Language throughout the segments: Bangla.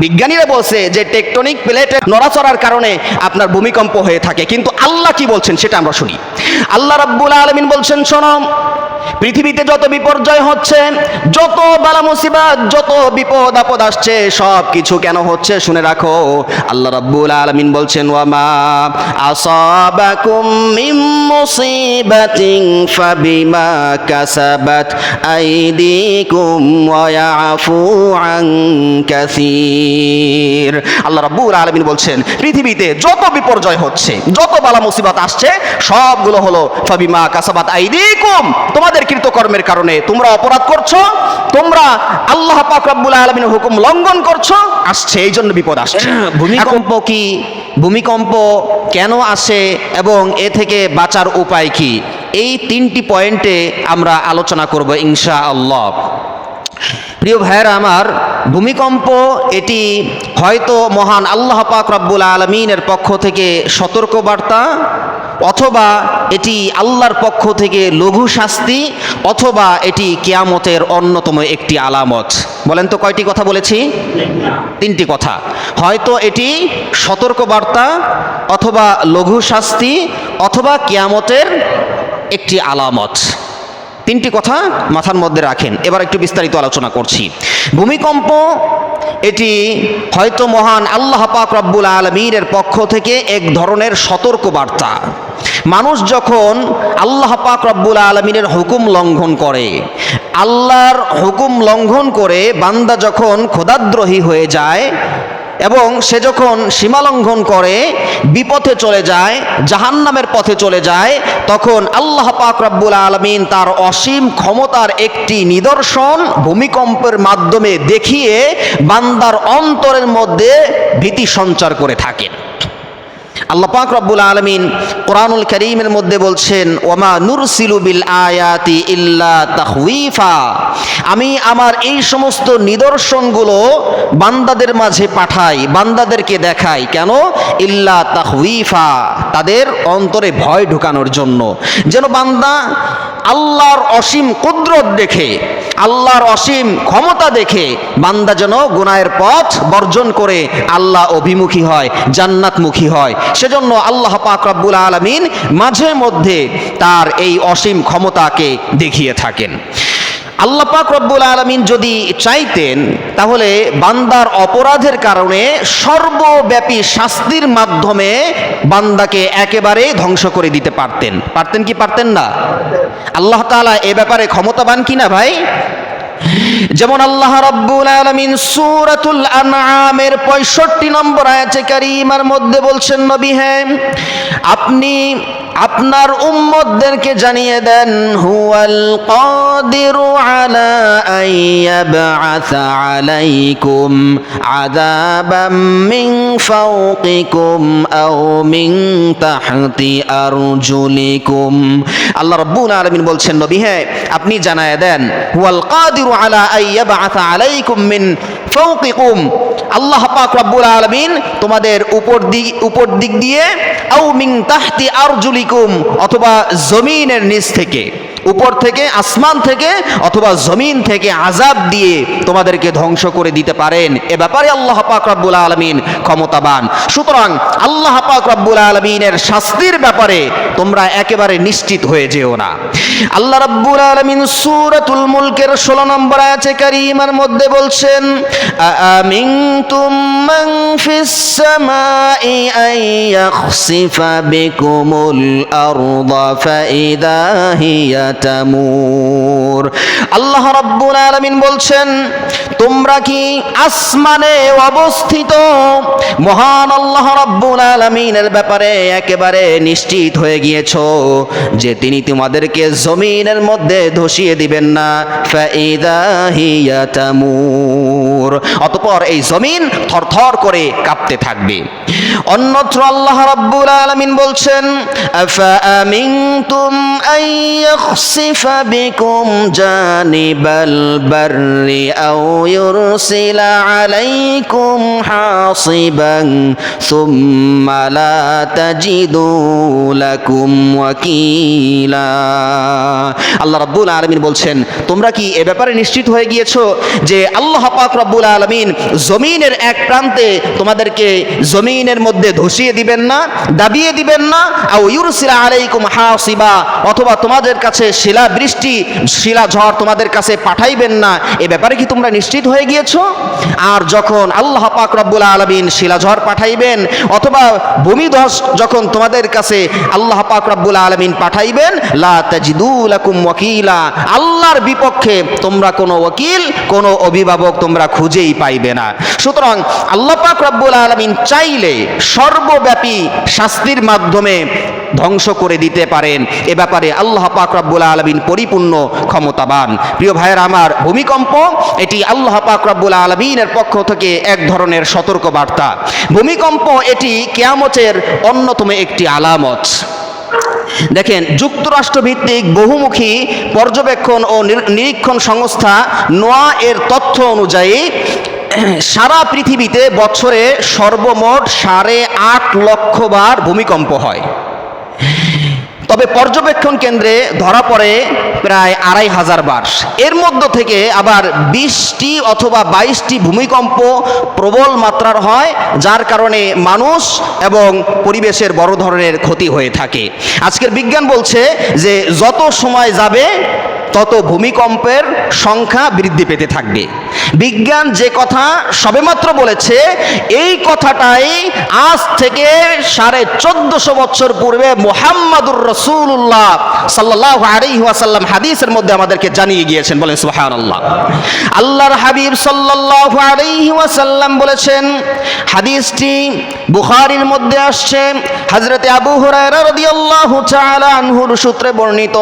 বিজ্ঞানীরা বলছে যে টেকটনিক প্লেটের নড়াচড়ার কারণে আপনার ভূমিকম্প হয়ে থাকে, কিন্তু আল্লাহ কি বলছেন সেটা আমরা শুনি। আল্লাহ রাব্বুল আলামিন বলছেন, শোনো, পৃথিবীতে যত বিপর্যয় হচ্ছে, যত বালা মুসিবত, যত বিপদ আপদ আসছে, সব কিছু কেন হচ্ছে শুনে রাখো। আল্লাহ রাব্বুল আলামিন বলছেন, ওয়ামা আসাবাকুম মিন মুসিবাতিন ফাবিমা কাসাবাত আইদিকুম ওয়া ইয়াফু আন কাসীর। আল্লাহ রাব্বুল আলামিন বলছেন, পৃথিবীতে যত বিপর্যয় হচ্ছে, যত বালা মুসিবত আসছে, সবগুলো হলো ফাবিমা কাসাবাত আইদিকুম, তোমাদের কৃতকর্মের কারণে। তোমরা অপরাধ করছো, তোমরা আল্লাহ পাক রব্বুল আলামিনের হুকুম লঙ্ঘন করছো, আসছে, এই জন্য বিপদ আসছে। ভূমিকম্প কি, ভূমিকম্প কেন আসে এবং এ থেকে বাঁচার উপায় কি, এই তিনটি পয়েন্টে আমরা আলোচনা করব ইনশাআল্লাহ। প্রিয় ভাইয়েরা আমার, ভূমিকম্প এটি হয়তো মহান আল্লাহ পাক রব্বুল আলামিনের পক্ষ থেকে সতর্কবার্তা, অথবা এটি আল্লাহর পক্ষ থেকে লঘু শাস্তি, অথবা এটি কিয়ামতের অন্যতম একটি আলামত। বলেন তো কয়টি কথা বলেছি? তিনটি কথা। হয়তো এটি সতর্কবার্তা, অথবা লঘু শাস্তি, অথবা কিয়ামতের একটি আলামত। তিনটি কথা মাথার মধ্যে রাখেন। এবার একটু বিস্তারিত আলোচনা করছি। ভূমিকম্প এটি হয়তো মহান আল্লাহ পাক রব্বুল আলামিনের পক্ষ থেকে এক ধরনের সতর্কবার্তা। মানুষ যখন আল্লাহ পাক রব্বুল আলামিনের হুকুম লঙ্ঘন করে, আল্লাহর হুকুম লঙ্ঘন করে বান্দা যখন খোদাদ্রোহী হয়ে যায় এবং সে যখন সীমালঙ্ঘন করে বিপথে চলে যায়, জাহান্নামের পথে চলে যায়, তখন আল্লাহ পাক রব্বুল আলামিন তার অসীম ক্ষমতার একটি নিদর্শন ভূমিকম্পের মাধ্যমে দেখিয়ে বান্দার অন্তরের মধ্যে ভীতি সঞ্চার করে থাকেন। আল্লাহ পাক রব্বুল আলামিন কোরআনুল কারীমের মধ্যে বলছেন, ওয়ামা নুরসিলু বিল আয়াতি ইল্লা তাখউইফা, আমি আমার এই সমস্ত নিদর্শনগুলো বান্দাদের মাঝে পাঠাই, বান্দাদেরকে দেখাই। কেন? ইল্লা তাখউইফা, তাদের অন্তরে ভয় ঢুকানোর জন্য, যেন বান্দা আল্লাহর অসীম কুদরত দেখে, আল্লাহর অসীম ক্ষমতা দেখে বান্দা যেন গুনাহের পথ বর্জন করে আল্লাহ অভিমুখী হয়, জান্নাতমুখী হয়। সেজন্য আল্লাহ পাক রব্বুল আলামিন মাঝে মধ্যে তার এই অসীম ক্ষমতাকে দেখিয়ে থাকেন। আল্লাহ পাক রব্বুল আলামিন যদি চাইতেন তাহলে বান্দার অপরাধের কারণে সর্বব্যাপী শাস্তির মাধ্যমে বান্দাকে একেবারে ধ্বংস করে দিতে পারতেন। পারতেন কি পারতেন না? আল্লাহ তাআলা এ ব্যাপারে ক্ষমতাবান কিনা ভাই? যেমন আল্লাহ রাব্বুল আলামিন সূরাতুল আনআমের 65 নম্বর আয়াতে কারীমার মধ্যে বলছেন, নবী হ্যাঁ, আপনি আপনার উম্মতদেরকে জানিয়ে দেন, হুয়াল কাদিরু আলা আইয়াবআসা আলাইকুম আযাবাম মিন ফাওকিকুম আও মিন তাহতি আরজুলিকুম। আল্লাহ রাব্বুল আলামিন বলছেন, নবী হ্যাঁ, আপনি জানায় দেন, হুয়াল কাদিরু আলা আইয়াবআসা আলাইকুম মিন ফাওকিকুম, আল্লাহ পাক রব্বুল আলামিন তোমাদের উপর দিক দিয়ে, আও মিন তাহতি আরজুলিকুম, অথবা জমিনের নিচ থেকে, উপর থেকে, আসমান থেকে অথবা জমিন থেকে আযাব দিয়ে তোমাদেরকে ধ্বংস করে দিতে পারেন। এ ব্যাপারে আল্লাহ পাক রব্বুল আলামিন ক্ষমতাবান। সুতরাং আল্লাহ পাক রব্বুল আলামিনের শাস্তির ব্যাপারে তোমরা একেবারে নিশ্চিত হয়ে যেও না। আল্লাহ রাব্বুল আলামিন সূরাতুল মুলকের 16 নম্বর আয়াতে কারীমার মধ্যে বলছেন, আমিনতুম মান ফিস সামাই আইয়াখসিফা বিকুমুল আরদা ফাইদা হিয়া তামুর। আল্লাহ রাব্বুল আলামিন বলছেন, তোমরা কি আসমানে অবস্থিত মহান আল্লাহ রাব্বুল আলামিনের ব্যাপারে একেবারে নিশ্চিত হয়ে গিয়েছো যে তিনি তোমাদেরকে জমিনের মধ্যে ধসিয়ে দিবেন না? ফাইদা হিয়া তামুর, অতঃপর এই জমিন থরথর করে কাঁপতে থাকবে। অন্যত্র আল্লাহ রাব্বুল আলামিন বলছেন, আফা আমিনতুম আইয়াখসিফা বিকুম জানিবাল বাররি আও ইউরসিলা আলাইকুম হাসিবান সুম্মা লা তাজিদু লাকুম ওয়াকিলা। আল্লাহ রাব্বুল আলামিন বলছেন, তোমরা কি এ ব্যাপারে নিশ্চিত হয়ে গিয়েছো যে আল্লাহ পাক রব্বুল রব্বুল আলামিন জমিনের এক প্রান্তে তোমাদেরকে জমিনের মধ্যে ধসিয়ে দিবেন না, দাবিয়ে দিবেন না, আও ইউরসিলা আলাইকুম হাসিবা, অথবা তোমাদের কাছে শিলা বৃষ্টি, শিলা ঝড় তোমাদের কাছে পাঠাইবেন না, এ ব্যাপারে কি তোমরা নিশ্চিত হয়ে গিয়েছো? আর যখন আল্লাহ পাক রব্বুল আলামিন শিলা ঝড় পাঠাইবেন অথবা ভূমিধস যখন তোমাদের কাছে আল্লাহ পাক রব্বুল আলামিন পাঠাইবেন, লা তাজিদু লাকুম ওয়াকিলা, আল্লাহর বিপক্ষে তোমরা কোনো ওয়াকিল, কোনো অভিভাবক তোমরা খুঁজেই পাইবে না। সুতরাং আল্লাহ পাক রব্বুল আলামিন চাইলে সর্বব্যাপী শাস্তির মাধ্যমে ধ্বংস করে দিতে পারেন, এ ব্যাপারে আল্লাহ পাক রব্বুল আলামিন পরিপূর্ণ ক্ষমতাবান। প্রিয় ভাইয়েরা আমার, ভূমিকম্প এটি আল্লাহ পাক রব্বুল আলামিনের পক্ষ থেকে এক ধরনের সতর্ক বার্তা। ভূমিকম্প এটি কিয়ামতের অন্যতম একটি আলামত। দেখেন, যুক্তরাষ্ট্র ভিত্তিক বহুমুখী পর্যবেক্ষণ ও নিরীক্ষণ সংস্থা নোয়া এর তথ্য অনুযায়ী সারা পৃথিবীতে বছরে সর্বমোট 8.5 লক্ষ বার ভূমিকম্প হয়। তবে পর্যবেক্ষণ কেন্দ্রে ধরা পড়ে প্রায় 2500 বার। এর মধ্য থেকে আবার 20টি অথবা 22টি ভূমিকম্প প্রবল মাত্রার হয়, যার কারণে মানুষ এবং পরিবেশের বড় ধরনের ক্ষতি হয়ে থাকে। আজকের বিজ্ঞান বলছে যে যত সময় যাবে তত ভূমিকম্পের সংখ্যা বৃদ্ধি পেতে থাকবে। বিজ্ঞান যে কথা সবেমাত্র বলেছে, এই কথাটাই আজ থেকে 1450 বছর পূর্বে মুহাম্মাদুর রাসূলুল্লাহ সাল্লাল্লাহু আলাইহি ওয়াসাল্লাম হাদিসের মধ্যে আমাদেরকে জানিয়ে গিয়েছেন। বলেন সুবহানাল্লাহ। আল্লাহর হাবিব সাল্লাল্লাহু আলাইহি ওয়াসাল্লাম বলেছেন, হাদিসটি বুখারীর মধ্যে আসছে, হযরতে আবু হুরায়রা রাদিয়াল্লাহু তাআলা আনহুর সূত্রে বর্ণিত,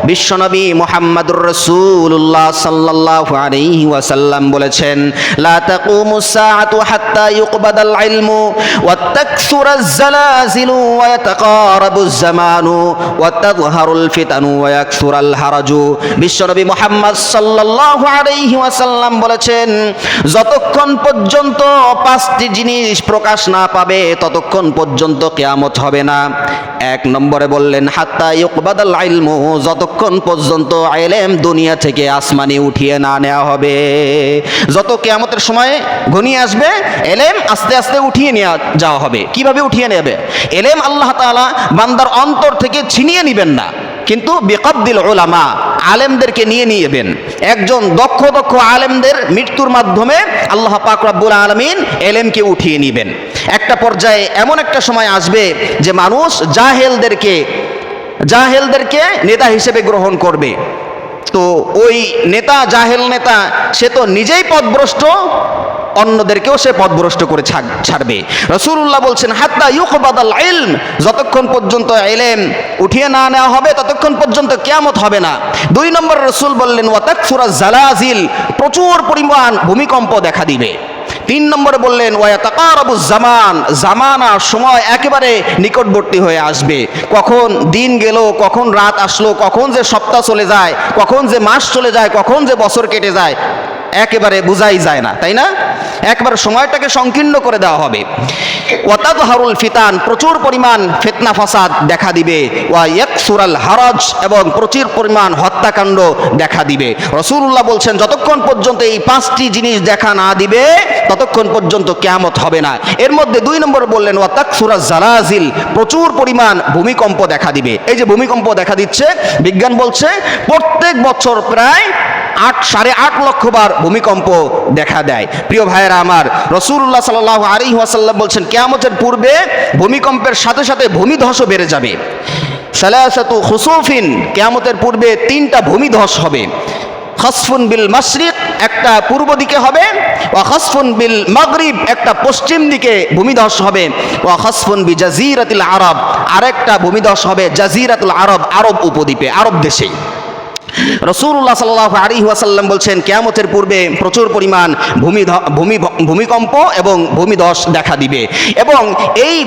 বিশ্বনবী মুহাম্মাদুর রাসূলুল্লাহ সাল্লাল্লাহু আলাইহি ওয়াসাল্লাম বলেছেন, লা তাকুমুস সাআতু হাত্তা ইউকবাদাল ইলমু ওয়া তাকসুরাজ জালাজিলু ওয়া ইয়াতাকারাবুজ জামানু ওয়া তাযহারুল ফিতানু ওয়া ইয়াকসুরাল হারাজু। বিশ্বনবী মুহাম্মদ সাল্লাল্লাহু আলাইহি ওয়াসাল্লাম বলেছেন, যতক্ষণ পর্যন্ত 5টি জিনিস প্রকাশ না পাবে ততক্ষণ পর্যন্ত কিয়ামত হবে না। 1 নম্বরে বললেন, হাত্তা ইউকবাদাল ইলমু, যতক্ষণ পর্যন্ত ইলম দুনিয়া থেকে আসমানে উঠিয়ে না নেওয়া হবে। যত কিয়ামতের সময় ঘনিয়ে আসবে, ইলম আস্তে আস্তে উঠিয়ে নিয়ে যাওয়া হবে। কিভাবে উঠিয়ে নেবে? ইলম আল্লাহ তাআলা বান্দার অন্তর থেকে ছিনিয়ে নেবেন না, কিন্তু বিকবদিল উলামা, আলেমদেরকে নিয়ে নিয়েবেন। একজন দক্ষ আলেমদের মৃত্যুর মাধ্যমে আল্লাহ পাক রব্বুল আলামিন ইলমকে উঠিয়ে নেবেন। একটা পর্যায়ে এমন একটা সময় আসবে যে মানুষ জাহেলদেরকে নেতা হিসেবে গ্রহণ করবে। তো ওই নেতা, জাহেল নেতা, সে তো নিজেই পথভ্রষ্ট, অন্যদেরকেও সে পথভ্রষ্ট করে ছাড়বে। রাসূলুল্লাহ বলছেন, হাত্তা ইউকবাদাল ইলম, যতক্ষণ পর্যন্ত ইলম উঠিয়ে না নেওয়া হবে ততক্ষণ পর্যন্ত কিয়ামত হবে না। 2 নম্বর রাসূল বললেন, ওয়া তাকসুরাজ জালাজিল, প্রচুর পরিমাণ ভূমিকম্প দেখা দিবে। 3 নম্বরে বললেন, ওয়া ইয়াতাকারাবুজ জামান, জামানা, সময় একেবারে নিকটবর্তী হয়ে আসবে। কখন দিন গেল, কখন রাত আসলো, কখন যে সপ্তাহ চলে যায়, কখন যে মাস চলে যায়, কখন যে বছর কেটে যায়, একেবারে বোঝাই যায় না, তাই না? একবারে সময়টাকে সংকীর্ণ করে দেওয়া হবে। ওয়া তাযহারুল ফিতান, প্রচুর পরিমাণ ফিতনা ফাসাদ দেখা দিবে। ওয়া ইয়াকসুরাল হারাজ, এবং প্রচুর পরিমাণ হত্যাকাণ্ড দেখা দিবে। রাসূলুল্লাহ বলছেন, যতক্ষণ পর্যন্ত এই 5টি জিনিস দেখা না দিবে ততক্ষণ পর্যন্ত কিয়ামত হবে না। এর মধ্যে 2 নম্বর বললেন, ওয়া তাকসুরাজ জালাজিল, প্রচুর পরিমাণ ভূমিকম্প দেখা দিবে। এই যে ভূমিকম্প দেখা দিচ্ছে, বিজ্ঞান বলছে প্রত্যেক বছর প্রায় 8.5 লক্ষ বার ভূমিকম্প দেখা দেয়। প্রিয় ভাইয়েরা আমার, রাসূলুল্লাহ সাল্লাল্লাহু আলাইহি ওয়াসাল্লাম বলছেন, কিয়ামতের পূর্বে ভূমিকম্পের সাথে সাথে ভূমিধসও বেড়ে যাবে। সালাসাতু খুসুফিন, কিয়ামতের পূর্বে 3টা ভূমিধস হবে। খাসফুন বিল মাশরিক, একটা পূর্ব দিকে হবে, ওয়া খাসফুন বিল মাগরিব, একটা পশ্চিম দিকে ভূমিধস হবে, ওয়া খাসফুন বি জাজিরাতিল আরব, আরেকটা ভূমিধস হবে জাজিরাতুল আরব, আরব উপদ্বীপে, আরব দেশে। রাসূলুল্লাহ সাল্লাল্লাহু আলাইহি ওয়াসাল্লাম বলছেন, কিয়ামতের পূর্বে প্রচুর পরিমাণ ভূমিকম্প এবং ভূমিধস দেখা দিবে, এবং এই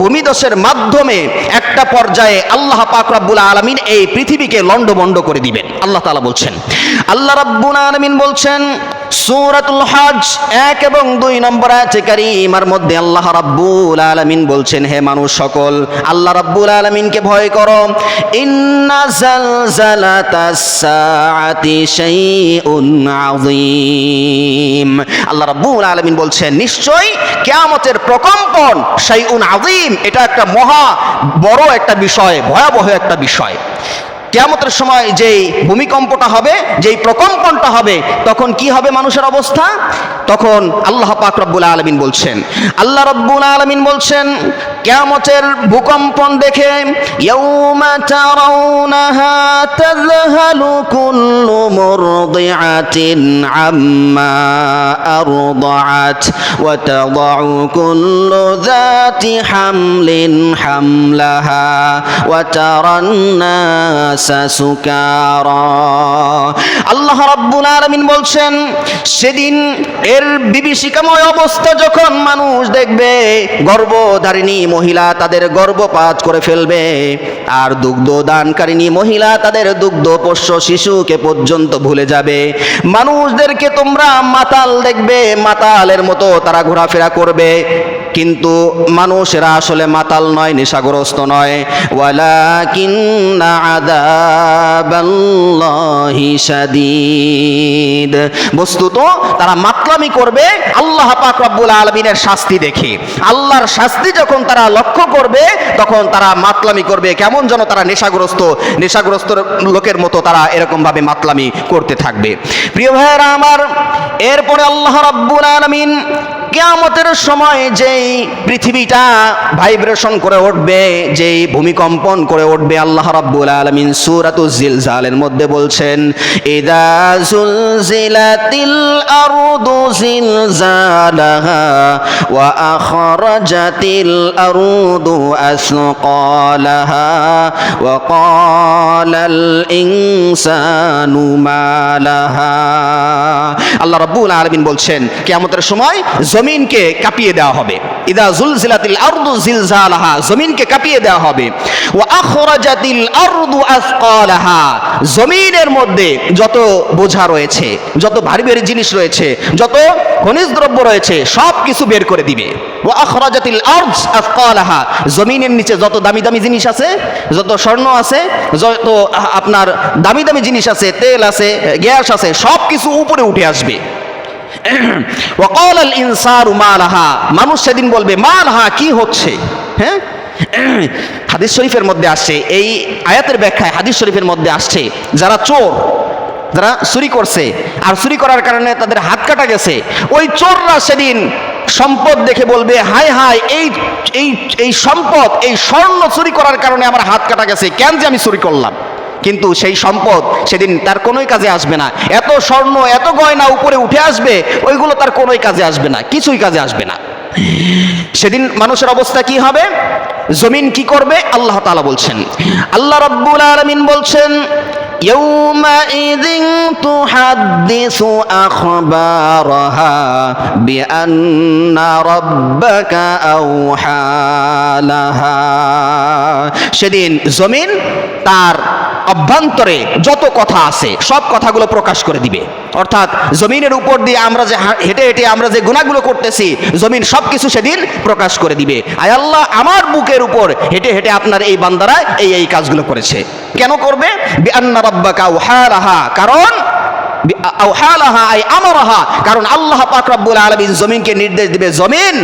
ভূমিধসের মাধ্যমে একটা পর্যায়ে আল্লাহ পাক রব্বুল আলামিন এই পৃথিবীকে লণ্ডভণ্ড করে দিবেন। আল্লাহ তাআলা বলছেন, আল্লাহ রাব্বুল আলামিন বলছেন, সূরাতুল হজ 1 এবং 2 নম্বর আয়াতে কারীমার মধ্যে আল্লাহ রাব্বুল আলামিন বলছেন, হে মানুষ সকল, আল্লাহ রাব্বুল আলামিনকে ভয় করো। ইন্না জালজালাতাস সাআতি শাইউন আযীম। আল্লাহ রাব্বুল আলামিন বলছেন, নিশ্চয়ই কিয়ামতের প্রকম্পন শাইউন আযীম, এটা একটা মহা বড় একটা বিষয়, ভয়াবহ একটা বিষয়। কিয়ামতের সময় যেই ভূমিকম্পটা হবে, যেই প্রকম্পনটা হবে, তখন কি হবে মানুষের অবস্থা? তখন আল্লাহ পাক রব্বুল আলামিন বলছেন, আল্লাহ রব্বুল আলামিন বলছেন কিয়ামতের ভূকম্পন দেখে, ইয়াউমা তারাউনাহা তাযহালু কুল্লু মুরদিআতিন আম্মা আরদাআত ওয়া তাদাউ কুল্লু যাতি হামলিন হামলাহা ওয়া তারান নাস সুকারা। আল্লাহ রাব্বুল আলামিন বলছেন, সেদিন এর বিভীষিকাময় অবস্থা যখন মানুষ দেখবে, গর্ভধারিণী মহিলা তাদের গর্ভপাত করে ফেলবে, আর দুগ্ধ দানকারিণী মহিলা তাদের দুগ্ধ পোষ্য শিশুকে পর্যন্ত ভুলে যাবে। মানুষদেরকে তোমরা মাতাল দেখবে, মাতালের মতো তারা ঘোরাফেরা করবে, কিন্তু মানুষেরা আসলে মাতাল নয়, নেশাগ্রস্ত নয়। ওয়ালাকিন্না আযাবাল্লাহি শাদীদ, বস্তুত তারা মাতলামি করবে আল্লাহ পাক রব্বুল আলামিনের শাস্তি দেখে। আল্লাহর শাস্তি যখন তারা লক্ষ্য করবে, তখন তারা মাতলামি করবে, কেমন যেন তারা নেশাগ্রস্ত লোকের মতো তারা এরকম ভাবে মাতলামি করতে থাকবে। প্রিয় ভাইয়েরা আমার, এরপরে আল্লাহ রাব্বুল আলামিন কিয়ামতের সময় যেই পৃথিবীটা ভাইব্রেশন করে উঠবে, যেই ভূমিকম্পন করে উঠবে, আল্লাহ রাব্বুল আলামিন সূরাতুজ জিলজালের মধ্যে বলছেন, ইযা যুলজিলাতিল আরদু জিলজালাহা ওয়া আখরাজাতিল আরদু আসকালাহা ওয়া ক্বালাল ইনসানু মা লাহা। আল্লাহ রাব্বুল আলামিন বলছেন, কিয়ামতের সময় জমিনকে কাঁপিয়ে দেওয়া হবে। ইদা জুলজিলাতিল আরদু জিলজালাহা, জমিনকে কাঁপিয়ে দেওয়া হবে। ওয়া আখরাজাতিল আরদু আসকালাহা, জমিনের মধ্যে যত বোঝা রয়েছে, যত ভারী ভারী জিনিস রয়েছে, যত খনিজ দ্রব্য রয়েছে, সব কিছু বের করে দিবে। ওয়া আখরাজাতিল আরদ আসকালাহা, জমিনের নিচে যত দামি দামি জিনিস আছে, যত স্বর্ণ আছে, যত আপনার দামি দামি জিনিস আছে, তেল আছে, গ্যাস আছে, সব কিছু উপরে উঠে আসবে। ওয়াকালাল ইনসানু মা লাহা, মানুষ সেদিন বলবে মা লাহা, কি হচ্ছে? হ্যাঁ, হাদিস শরীফের মধ্যে আসছে, এই আয়াতের ব্যাখ্যায় হাদিস শরীফের মধ্যে আসছে, যারা চোর, যারা চুরি করছে আর চুরি করার কারণে তাদের হাত কাটা গেছে, ওই চোররা সেদিন সম্পদ দেখে বলবে, হায় হায়, এই সম্পদ, এই স্বর্ণ চুরি করার কারণে আমার হাত কাটা গেছে, কেন যে আমি চুরি করলাম। কিন্তু সেই সম্পদ সেদিন তার কোনোই কাজে আসবে না। এত স্বর্ণ, এত গয়না উপরে উঠে আসবে, ওইগুলো তার কোনোই কাজে আসবে না, কিছুই কাজে আসবে না। সেদিন মানুষের অবস্থা কি হবে, জমিন কি করবে? আল্লাহ তাআলা বলছেন, আল্লাহ রাব্বুল আলামিন বলছেন, ইয়াউমাইযিন তুহাদ্দিসু আখবারাহা বিআন্না রাব্বাকা আওহা লাহা। সেদিন জমিন তার অভ্যন্তরে যত কথা আছে সব কথাগুলো প্রকাশ করে দিবে। অর্থাৎ জমিনের উপর দিয়ে আমরা যে হেঁটে হেঁটে আমরা যে গুনাহগুলো করতেছি, জমিন সব কিছু সেদিন প্রকাশ করে দিবে। আয় আল্লাহ, আমার বুকের উপর হেঁটে হেঁটে আপনার এই বান্দারা এই কাজগুলো করেছে। কেন করবে? বিআন্না রাব্বাকা আওহালাহা, কারণ আওহালাহা আই আমারাহা, কারণ আল্লাহ পাক রব্বুল আলামিন জমিনকে নির্দেশ দিবে, জমিন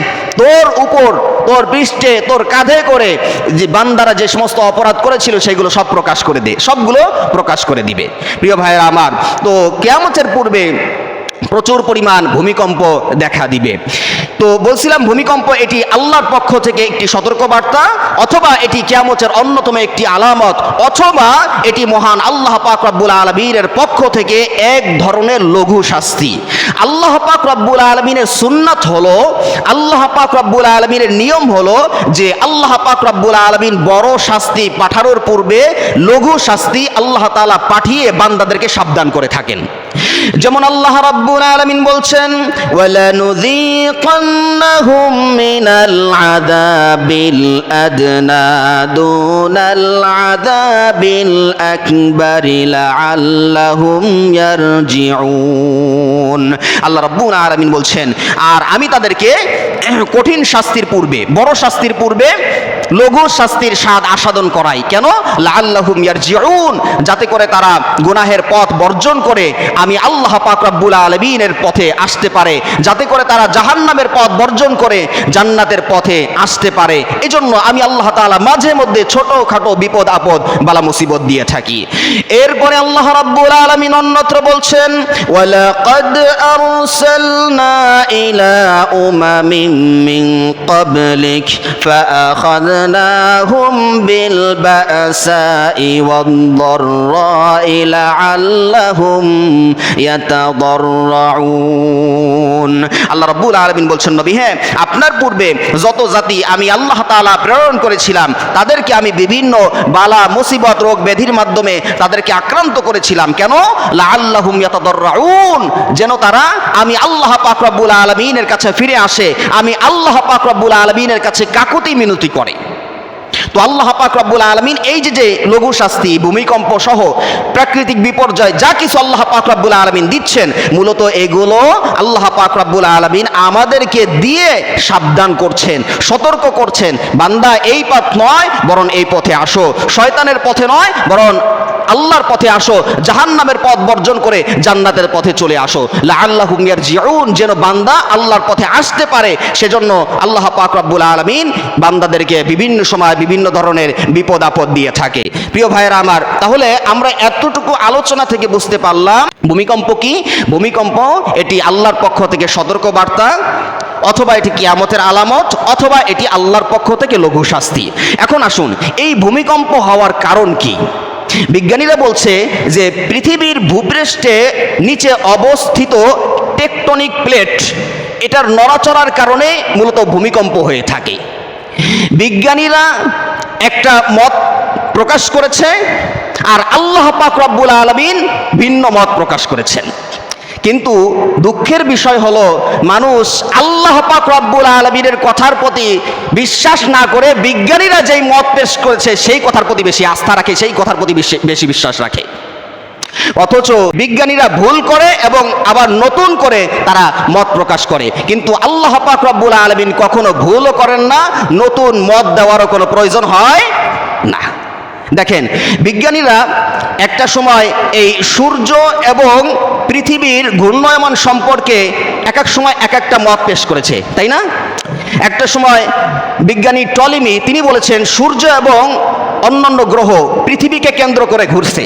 তোর উপর, তোর পৃষ্ঠে, তোর কাঁধে করে যে বান্দারা যে সমস্ত অপরাধ করেছিল সেগুলো সব প্রকাশ করে দে, সবগুলো প্রকাশ করে দিবে। প্রিয় ভাইয়েরা আমার, তো কিয়ামতের পূর্বে প্রচুর পরিমাণ ভূমিকম্প দেখা দিবে। তো বলছিলাম, ভূমিকম্প এটি আল্লাহর পক্ষ থেকে একটি সতর্কবার্তা, অথবা এটি কিয়ামতের অন্যতম একটি আলামত, অথবা এটি মহান আল্লাহ পাক রব্বুল আলামিনের পক্ষ থেকে এক ধরনের লঘু শাস্তি। আল্লাহ পাক রব্বুল আলামিনের সুন্নাত হলো, আল্লাহ পাক রব্বুল আলামিনের নিয়ম হলো যে আল্লাহ পাক রব্বুল আলামিন বড় শাস্তি পাঠানোর পূর্বে লঘু শাস্তি আল্লাহ তাআলা পাঠিয়ে বান্দাদেরকে সাবধান করে থাকেন। যেমন আল্লাহ রাব্বুল আলামিন বলছেন, ওয়ালানুযীকান্নাহুম মিনাল আযাবিল আদনা দুনাল আযাবিল আকবারি লাআল্লাহুম ইয়ারজিউন। আল্লাহ রাব্বুল আলামিন বলছেন, আর আমি তাদেরকে কঠিন শাস্তির পূর্বে, বড় শাস্তির পূর্বে লঘু শাস্তির স্বাদ আস্বাদন করাই। কেন? লাআল্লাহুম ইয়ারজিউন, যাতে করে তারা গুনাহের পথ বর্জন করে আমি আল্লাহ পাক রব্বুল আলামিনের পথে আসতে পারে, যাতে করে তারা জাহান্নামের পথ বর্জন করে জান্নাতের পথে আসতে পারে। এজন্য আমি আল্লাহ তাআলা মাঝে মধ্যে ছোটখাটো বিপদ আপদ বালা মুসিবত দিয়ে থাকি। এরপরে আল্লাহ রাব্বুল আলামিন অন্যত্র বলছেন, ওয়ালাকাদ আরসালনা ইলা উমামিন মিন ক্বাবলিক ফাআখাযনাহুম বিল বাসাই ওয়াদ-দাররাই লাআল্লাহুম ইয়াতাদাররাউন। আল্লাহ রাব্বুল আলামিন বলছেন, নবী হ্যাঁ, আপনার পূর্বে যত জাতি আমি আল্লাহ তাআলা প্রেরণ করেছিলাম তাদেরকে আমি বিভিন্ন বালা মুসিবত রোগ ব্যাধির মাধ্যমে তাদেরকে আক্রান্ত করেছিলাম। কেন? লাআল্লাহুম ইয়াতাদাররাউন, যেন তারা আমি আল্লাহ পাক রব্বুল আলামিনের কাছে ফিরে আসে, আমি আল্লাহ পাক রব্বুল আলামিনের কাছে কাকুতি মিনতি করে। তো আল্লাহ পাক রব্বুল আলামিন এই যে লঘু শাস্তি, ভূমিকম্প সহ প্রাকৃতিক বিপর্যয় যা কিছু আল্লাহ পাক রব্বুল আলামিন দিচ্ছেন, মূলত এগুলো আল্লাহ পাক রব্বুল আলামিন আমাদেরকে দিয়ে সাবধান করছেন, সতর্ক করছেন, বান্দা এই পথ নয় বরং এই পথে আসো, শয়তানের পথে নয় বরং আল্লাহর পথে আসো, জাহান্নামের পথ বর্জন করে জান্নাতের পথে চলে আসো। লাআল্লাহুম ইয়ারজিউন, যেন বান্দা আল্লাহর পথে আসতে পারে, সেজন্য আল্লাহ পাক রব্বুল আলামিন বান্দাদেরকে বিভিন্ন সময় বিভিন্ন ধরনের বিপদ আপদ দিয়ে থাকে। প্রিয় ভাইয়েরা আমার, তাহলে আমরা এতটুকু আলোচনা থেকে বুঝতে পারলাম ভূমিকম্প কি? ভূমিকম্প এটি আল্লাহর পক্ষ থেকে সতর্ক বার্তা, অথবা এটি কিয়ামতের আলামত, অথবা এটি আল্লাহর পক্ষ থেকে লঘু শাস্তি। এখন আসুন, এই ভূমিকম্প হওয়ার কারণ কি? বিজ্ঞানীরা বলছে যে পৃথিবীর ভূপৃষ্ঠে নিচে অবস্থিত টেকটনিক প্লেট, এটার নড়াচড়ার কারণে মূলত ভূমিকম্প হয়ে থাকে। বিজ্ঞানীরা একটা মত প্রকাশ করেছে, আর আল্লাহ পাক রব্বুল আলামিন ভিন্ন মত প্রকাশ করেছেন। কিন্তু দুঃখের বিষয় হলো, মানুষ আল্লাহ পাক রব্বুল আলামিনের কথার প্রতি বিশ্বাস না করে বিজ্ঞানীরা যেই মত পেশ করেছে সেই কথার প্রতি বেশি আস্থা রাখে, সেই কথার প্রতি বেশি বিশ্বাস রাখে। অথচ বিজ্ঞানীরা ভুল করে এবং আবার নতুন করে তারা মত প্রকাশ করে। কিন্তু আল্লাহ পাক রব্বুল আলামিন কখনো ভুলও করেন না, নতুন মত দেওয়ারও কোনো প্রয়োজন হয় না। দেখেন, বিজ্ঞানীরা একটা সময় এই সূর্য এবং পৃথিবীর ঘূর্ণয়মান সম্পর্কে এক এক সময় এক একটা মত পেশ করেছে, তাই না? একটা সময় বিজ্ঞানী টলেমি তিনি বলেছেন সূর্য এবং অন্যান্য গ্রহ পৃথিবীকে কেন্দ্র করে ঘুরছে।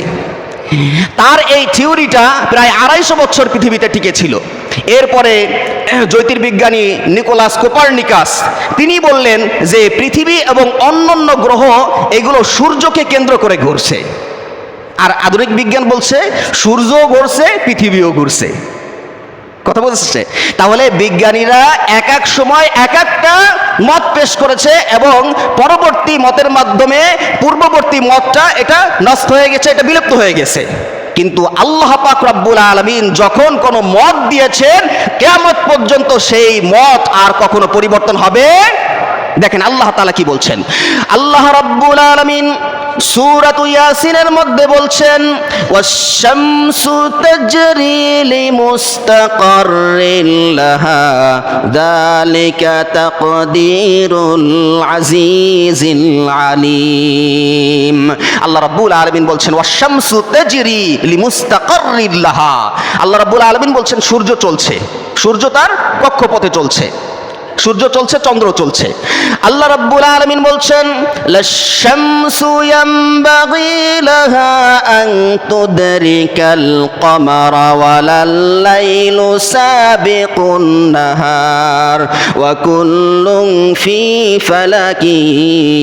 তার এই থিওরিটা প্রায় 250 বছর পৃথিবীতে টিকে ছিল। এরপরে জ্যোতির্বিজ্ঞানী নিকোলাস কোপার্নিকাস তিনি বললেন যে পৃথিবী এবং অন্যান্য গ্রহ এগুলো সূর্যকে কেন্দ্র করে ঘুরছে। আর আধুনিক বিজ্ঞান বলছে সূর্যও ঘুরছে, পৃথিবীও ঘুরছে। কথা বলছে। তাহলে বিজ্ঞানীরা এক এক সময় এক একটা মত পেশ করেছে এবং পরবর্তী মতের মাধ্যমে পূর্ববর্তী মতটা এটা নষ্ট হয়ে গেছে, এটা বিলুপ্ত হয়ে গেছে। কিন্তু আল্লাহ পাক রব্বুল আলামিন যখন কোনো মত দিয়েছেন, কিয়ামত পর্যন্ত সেই মত আর কখনো পরিবর্তন হবে। দেখেন আল্লাহ তাআলা কি বলছেন। আল্লাহ রাব্বুল আলামিন সূরাতু ইয়াসিনের মধ্যে বলছেন, ওয়াশ-শামসু তাজরি লিমুস্তাকাররিন লাহা যালিকা তাকদীরুল আজিজিল আলীম। আল্লাহ রাব্বুল আলামিন বলছেন ওয়াশ-শামসু তাজরি লিমুস্তাকাররিন লাহা। আল্লাহ রাব্বুল আলামিন বলছেন সূর্য চলছে, সূর্য তার কক্ষপথে চলছে, সূর্য চলছে, চন্দ্র চলছে। আল্লাহ রাব্বুল আলামিন বলছেন লাশ-শামসু ইয়ামবাগি লাহা আন তুদরিকাল কমারা ওয়ালাল লাইলু সাবিকুন নাহার ওয়া কুল্লুন ফি ফালাকি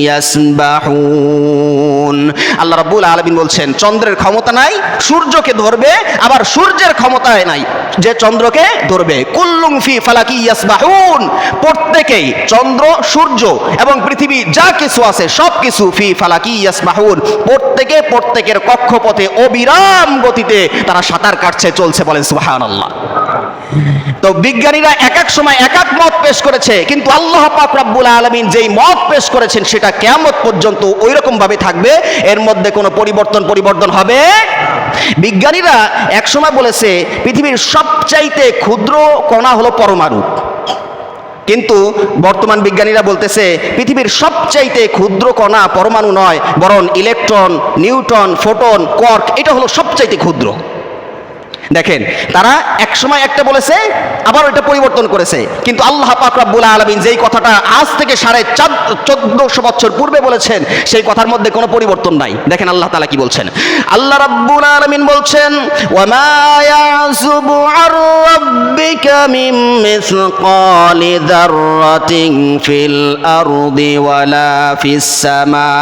ইয়াসবাহুন। আল্লাহ রাব্বুল আলামিন বলছেন চন্দ্রের ক্ষমতা নাই সূর্যকে ধরবে, আবার সূর্যের ক্ষমতায় নাই যে চন্দ্রকে ধরবে। কুল্লুন ফি ফালাকি ইয়াসবাহুন, প্রত্যেকেই চন্দ্র, সূর্য এবং পৃথিবী যা কিছু আছে সব কিছু ফি ফালাকি ইয়াসবাহুন, প্রত্যেকে প্রত্যেকের কক্ষপথে অবিরাম গতিতে তারা সাঁতার কাটছে, চলছে। বলেন সুবহানাল্লাহ। তো বিজ্ঞানীরা এক এক সময় এক এক মত পেশ করেছে, কিন্তু আল্লাহ পাক রব্বুল আলামিন যেই মত পেশ করেছেন সেটা কিয়ামত পর্যন্ত ওই রকম ভাবে থাকবে, এর মধ্যে কোনো পরিবর্তন হবে। বিজ্ঞানীরা এক সময় বলেছে পৃথিবীর সবচাইতে ক্ষুদ্র কণা হলো পরমাণু, কিন্তু বর্তমান বিজ্ঞানীরা বলতেছে পৃথিবীর সবচাইতে ক্ষুদ্র কণা পরমাণু নয়, বরং ইলেকট্রন, নিউটন, ফোটন, কোয়ার্ক, এটা হলো সবচাইতে ক্ষুদ্র। দেখেন, তারা এক সময় একটা বলেছে, আবার এটা পরিবর্তন করেছে, কিন্তু আল্লাহ পাক রব্বুল আলামিন যেই কথাটা আজ থেকে 1450 বছর পূর্বে বলেছেন সেই কথার মধ্যে কোনো পরিবর্তন নাই। দেখেন আল্লাহ তাআলা কি বলছেন। আল্লাহ রাব্বুল আলামিন বলছেন, ওয়া মা ইয়াযুবু আর রাব্বিকা মিন মিসকালি যাররাতিন ফিল আরদি ওয়ালা ফিস সামা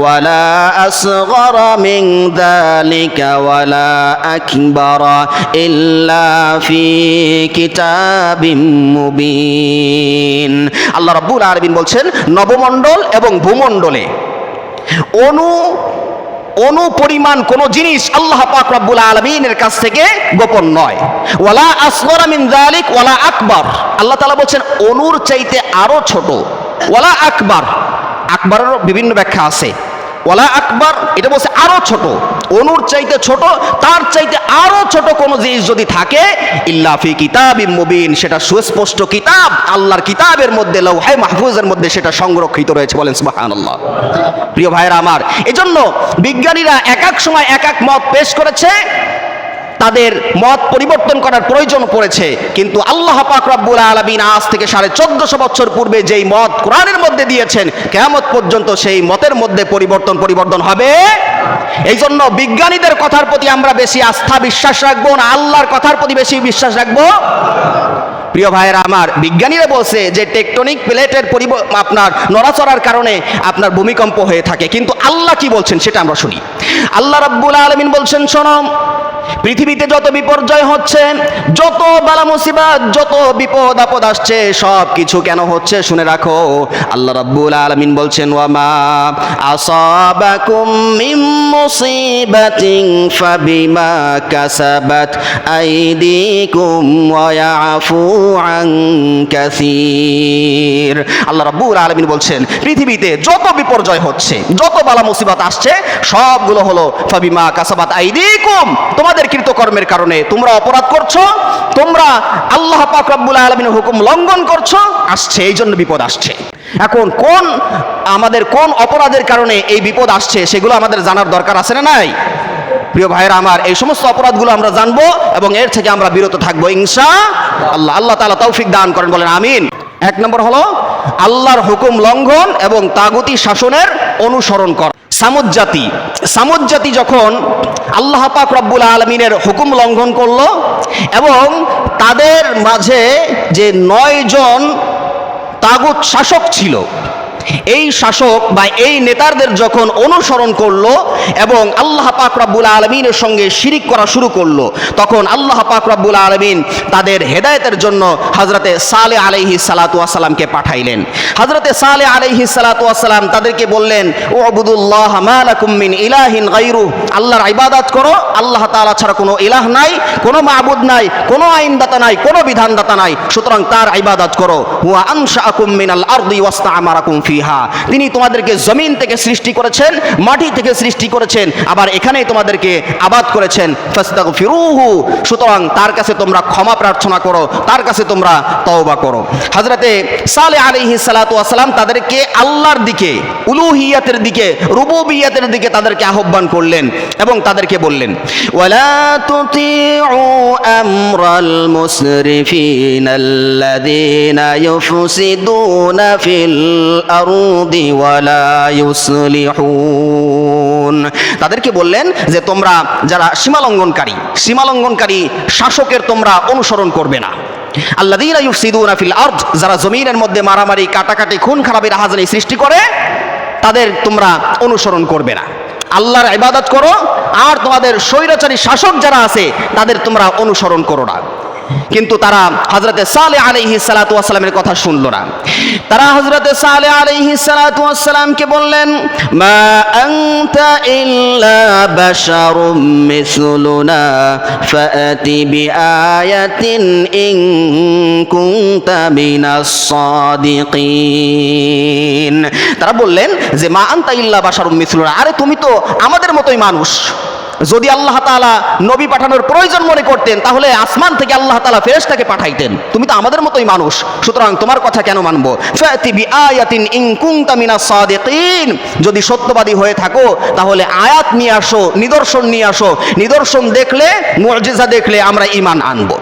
ওয়ালা আসগরা মিন যালিকা ওয়ালা আকবার ইল্লা ফি কিতাবিম মুবিন। আল্লাহ রাব্বুল আলামিন বলছেন, নবমণ্ডল এবং ভূমণ্ডলে অণু পরিমাণ কোন জিনিস আল্লাহ পাক রব্বুল আলামিনের কাছ থেকে গোপন নয়। ওয়ালা আসগরা মিন যালিক ওয়ালা আকবার, আল্লাহ তাআলা বলছেন অণুর চাইতে আরো ছোট। ওয়ালা আকবার, আকবারেরও বিভিন্ন ব্যাখ্যা আছে। ওয়ালা আকবার এটা বলছে আরো ছোট, অণুর চাইতে ছোট, তার চাইতে আরো ছোট কোন জিনিস যদি থাকে, ইল্লা ফি কিতাবিম মুবিন, সেটা সুস্পষ্ট কিতাব, আল্লাহর কিতাবের মধ্যে, লৌহে মাহফুজের মধ্যে সেটা সংরক্ষিত রয়েছে। বলেন সুবহানাল্লাহ। প্রিয় ভাইরা আমার, এজন্য বিজ্ঞানীরা এক এক সময় এক এক মত পেশ করেছে, তাদের মত পরিবর্তন করার প্রয়োজন পড়েছে, কিন্তু আল্লাহ পাক রব্বুল আলামিন আজ থেকে 1450 বছর পূর্বে যেই মত কোরআনের মধ্যে দিয়েছেন, কিয়ামত পর্যন্ত সেই মতের মধ্যে পরিবর্তন হবে। এই জন্য বিজ্ঞানীদের কথার প্রতি আমরা বেশি আস্থা বিশ্বাস রাখবো না, আল্লাহর কথার প্রতি বেশি বিশ্বাস রাখবো। প্রিয় ভাইয়েরা আমার, বিজ্ঞানীরা বলছে যে টেকটনিক প্লেটের আপনার নড়াচড়ার কারণে আপনার ভূমিকম্প হয়ে থাকে, কিন্তু আল্লাহ কি বলছেন সেটা আমরা শুনি। আল্লাহ রাব্বুল আলামিন বলছেন, শোনো, পৃথিবীতে যত বিপর্যয় হচ্ছে, যত বালা মুসিবত, যত বিপদ আপদ আসছে, সব কিছু কেন হচ্ছে শুনে রাখো। আল্লাহ রাব্বুল আলামিন বলছেন, ওয়া মা আসাবাকুম মিন মুসিবাতিন ফাবিমা কাসাবাত আইদিকুম ওয়া ইয়াফু আন কাসীর। আল্লাহ রাব্বুল আলামিন বলছেন পৃথিবীতে যত বিপর্যয় হচ্ছে, যত বালা মুসিবত আসছে, সবগুলো হলো ফাবিমা কাসাবাত আইদিকুম, তোমাদের কৃতকর্মের কারণে তোমরা অপরাধ করছো, তোমরা আল্লাহ পাক রব্বুল আলামিনের হুকুম লঙ্ঘন করছো, আসছে, এই জন্য বিপদ আসছে। এখন আমাদের কোন অপরাধের কারণে এই বিপদ আসছে সেগুলো আমাদের জানার দরকার আছে না নাই? প্রিয় ভাইরা আমার, এই সমস্ত অপরাধগুলো আমরা জানবো এবং এর থেকে আমরা বিরত থাকবো ইনশাআল্লাহ। আল্লাহ তাআলা তৌফিক দান করেন, বলেন আমিন। এক নম্বর হলো আল্লাহর হুকুম লঙ্ঘন এবং তাগুতি শাসনের অনুসরণ করা। সামুদ জাতি যখন আল্লাহ পাক রব্বুল আলামিনের হুকুম লঙ্ঘন করলো এবং তাদের মাঝে যে 9 জন তাগুত শাসক ছিল, এই শাসক বা এই নেতাদের যখন অনুসরণ করলো এবং আল্লাহ পাক রব্বুল আলামিনের সঙ্গে শিরিক করা শুরু করলো, তখন আল্লাহ পাক রব্বুল আলামিন তাদের হেদায়েতের জন্য হযরতে সালেহ আলাইহিস সালাতু ওয়াস সালামকে পাঠাইলেন। হযরতে সালেহ আলাইহিস সালাতু ওয়াস সালাম তাদেরকে বললেন, উবুদুল্লাহ মা লাকুম মিন ইলাহিন গায়রু, আল্লাহর ইবাদত করো, আল্লাহ তাআলা ছাড়া কোনো ইলাহ নাই, কোনো মাবুদ নাই, কোনো আইনদাতা নাই, কোনো বিধানদাতা নাই, সুতরাং তার ইবাদত করো। হুয়া আনশাআকুম মিনাল আরদি ওয়াস্তা'মারাকুম ফিহা, তিনি তোমাদেরকে জমিন থেকে সৃষ্টি করেছেন, মাটি থেকে সৃষ্টি করেছেন, আবার এখানেই তোমাদেরকে আবাদ করেছেন। ফাস্তাগফিরুহু, সুতরাং তার কাছে তোমরা ক্ষমা প্রার্থনা করো, তার কাছে তোমরা তওবা করো। হযরতে সালেহ আলাইহিস সালাতু ওয়াস সালাম তাদেরকে আল্লাহর দিকে, উলুহিয়াতের দিকে, রুবুবিয়াতের দিকে তাদেরকে আহ্বান করলেন এবং তাদেরকে বললেন, ওয়ালা তুতিউ আমরাল মুসরিফিনাল্লাযীনা ইউফসিদুনা ফিল আরদি ওয়ালা ইউসলিহুন। তাদেরকে বললেন যে তোমরা যারা সীমালঙ্ঘনকারী শাসকের তোমরা অনুসরণ করবে না। আল্লাযীনা ইউফসিদুনা ফিল আরদ, যারা জমিনের মধ্যে মারামারি, কাটাকাটি, খুন খারাপি, রাহাজানি সৃষ্টি করে, তাদের তোমরা অনুসরণ করবে না। আল্লাহর ইবাদত করো আর তোমাদের স্বৈরাচারী শাসক যারা আছে তাদের তোমরা অনুসরণ করো না। কিন্তু তারা হযরতে সালেহ আলাইহিস সালাতু ওয়াস সালামের কথা শুনলো না। তারা হযরতে সালেহ আলাইহিস সালাতু ওয়াস সালামকে বললেন, মা আনতা ইল্লা বাশারুম মিসলুনা ফাআতি বিআয়াতিন ইন কুনতা মিনাস সাদিকিন। তারা বললেন যে মা আনতা ইল্লা বাশারুম মিসলুনা, আরে তুমি তো আমাদের মতোই মানুষ। যদি আল্লাহ তাআলা নবী পাঠানোর প্রয়োজন মনে করতেন তাহলে আসমান থেকে আল্লাহ তাআলা ফেরেশতাকে পাঠাইতেন, তুমি তো আমাদের মতোই মানুষ, সুতরাং তোমার কথা কেন মানবো? ফাতি বিআয়াতিন ইন কুনতা মিনাস সাদিকিন, যদি সত্যবাদী হয়ে থাকো তাহলে আয়াত নিয়ে আসো, নিদর্শন নিয়ে আসো, নিদর্শন দেখলে, মুআজিজা দেখলে আমরা ঈমান আনবো।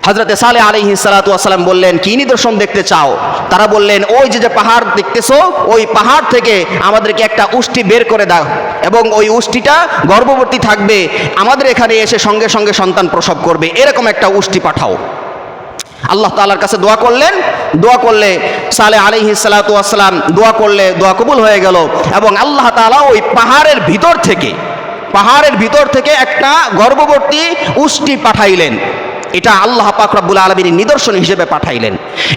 হযরতে সালেহ আলাইহিস সালাতু ওয়াস সালাম বললেন, কি নিদর্শন দেখতে চাও? তারা বললেন, ওই যে পাহাড় দেখতেছো, ওই পাহাড় থেকে আমাদেরকে একটা উষ্টি বের করে দাও এবং ওই উষ্টিটা গর্ভবতী থাকবে, আমাদের এখানে এসে সঙ্গে সঙ্গে সন্তান প্রসব করবে, এরকম একটা উষ্টি পাঠাও। আল্লাহ তাআলার কাছে দোয়া করলেন, দোয়া করলে সালেহ আলাইহিস সালাতু ওয়াস সালাম দোয়া করলে দোয়া কবুল হয়ে গেল এবং আল্লাহ তাআলা ওই পাহাড়ের ভিতর থেকে একটা গর্ভবতী উষ্টি পাঠাইলেন। এটা আল্লাহ পাক রব্বুল আলামিনের নিদর্শন হিসেবে পাঠাইলেন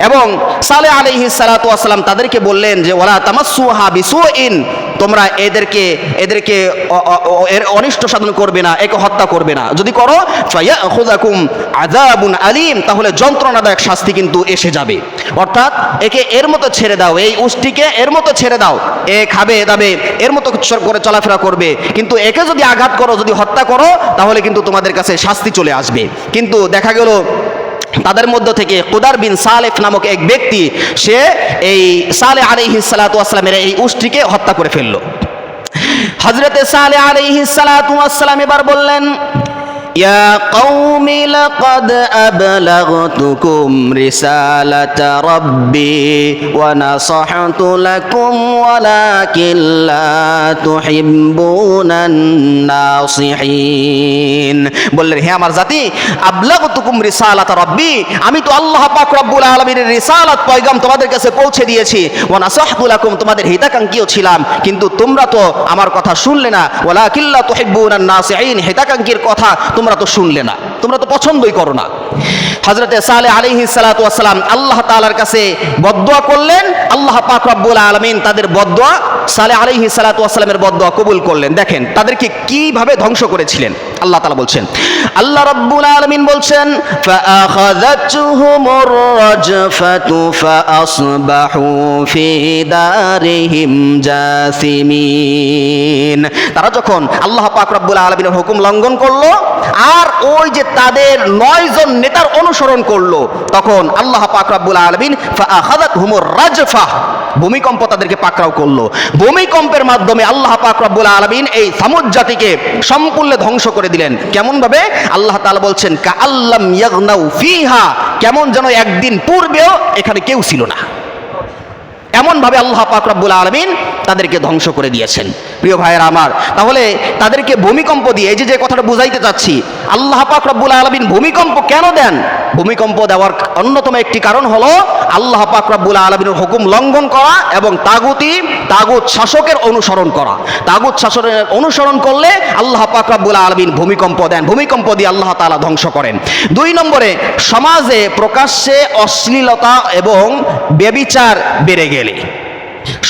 এবং সালেহ আলাইহিস সালাতু ওয়াস সালাম তাদেরকে বললেন যে ওয়ালা তামাসসুহা বিসুইন, তোমরা এদেরকে এর অনিষ্ট সাধন করবে না, একে হত্যা করবে না, যদি করো ফায়াখুযাকুম আযাবুন আলীম, তাহলে যন্ত্রণাদায়ক শাস্তি কিন্তু এসে যাবে। অর্থাৎ একে এর মতো ছেড়ে দাও, এই উষ্টিকে এর মতো ছেড়ে দাও, এ খাবে দাবে এর মতো করে চলাফেরা করবে, কিন্তু একে যদি আঘাত করো, যদি হত্যা করো, তাহলে কিন্তু তোমাদের কাছে শাস্তি চলে আসবে। কিন্তু দেখা গেল তাদের মধ্য থেকে কুদার বিন সালেফ নামক এক ব্যক্তি, সে এই সালেহ আলাইহিস সালাতু ওয়াস সালামের এই উষ্টিকে হত্যা করে ফেলল। হযরতে সালেহ আলাইহিস সালাতু ওয়াস সালাম এবার বললেন, ইয়া কওমি লাকাদ আবলাগতুকুম রিসালাতা রাব্বি ওয়া নাসাহতু লাকুম ওয়ালাকিন লা তুহিব্বুনান নাসিহিন। বললেন, হে আমার জাতি, আবলাগতুকুম রিসালাতা রাব্বি, আমি তো আল্লাহ পাক রব্বুল আলামিনের রিসালাত পয়গাম তোমাদের কাছে পৌঁছে দিয়েছি, ওয়া নাসাহতু লাকুম, তোমাদের হিতাকাঙ্ক্ষীও ছিলাম, কিন্তু তোমরা তো আমার কথা শুনলে না, ওয়ালাকিন লা তুহিব্বুনান নাসিহিন, হিতাকাঙ্ক্ষীর কথা তোমরা তো শুনলে না, তোমরা তো পছন্দই করো না। হযরতে সালেহ আলাইহিস সালাতু ওয়াস সালাম আল্লাহ তাআলার কাছে বদদুয়া করলেন, আল্লাহ পাক রব্বুল আলামিন তাদের বদদুয়া, সালেহ আলাইহিস সালাতু ওয়াস সালামের বদদুয়া কবুল করলেন। দেখেন তাদেরকে কিভাবে ধ্বংস করেছিলেন আল্লাহ তাআলা বলছেন, আল্লাহ রব্বুল আলামিন বলছেন, ফাআখাযাতহুমুর রাজফাতু ফাআসবাহু ফি দারিহিম জাসিমিন। তারা যখন আল্লাহ পাক রব্বুল আলামিনের হুকুম লঙ্ঘন করলো আর ওই যে তাদের 9 জন নেতার অনুসরণ করলো, তখন আল্লাহ পাক রব্বুল আলামিন ফাআখাযাতহুমুর রাজফা, ভূমিকম্প তাদেরকে পাকড়াও করলো। ভূমিকম্পের মাধ্যমে আল্লাহ পাক রব্বুল আলামিন এই সামুদ জাতিকে সম্পূর্ণ ধ্বংস করে দিলেন। কেমন ভাবে? আল্লাহ তাআলা বলছেন, কাআল্লাম ইয়াগনাউ ফিহা, কেমন যেন একদিন পূর্বেও এখানে কেউ ছিল না, এমন ভাবে আল্লাহ পাক রব্বুল আলামিন তাদেরকে ধ্বংস করে দিয়েছেন। প্রিয় ভাইয়েরা আমার, তাহলে তাদেরকে ভূমিকম্প দিয়ে, এই যে কথাটা বুঝাইতে চাচ্ছি, আল্লাহ পাক রব্বুল আলামিন ভূমিকম্প কেন দেন? ভূমিকম্প দেওয়ার অন্যতম একটি কারণ হলো আল্লাহ পাক রব্বুল আলামিনের হুকুম লঙ্ঘন করা এবং তাগুত শাসকের অনুসরণ করা। তাগুত শাসকের অনুসরণ করলে আল্লাহ পাক রব্বুল আলামিন ভূমিকম্প দেন, ভূমিকম্প দিয়ে আল্লাহ তাআলা ধ্বংস করেন। 2 নম্বরে, সমাজে প্রকাশ্যে অশ্লীলতা এবং ব্যভিচার বেড়ে গেলে,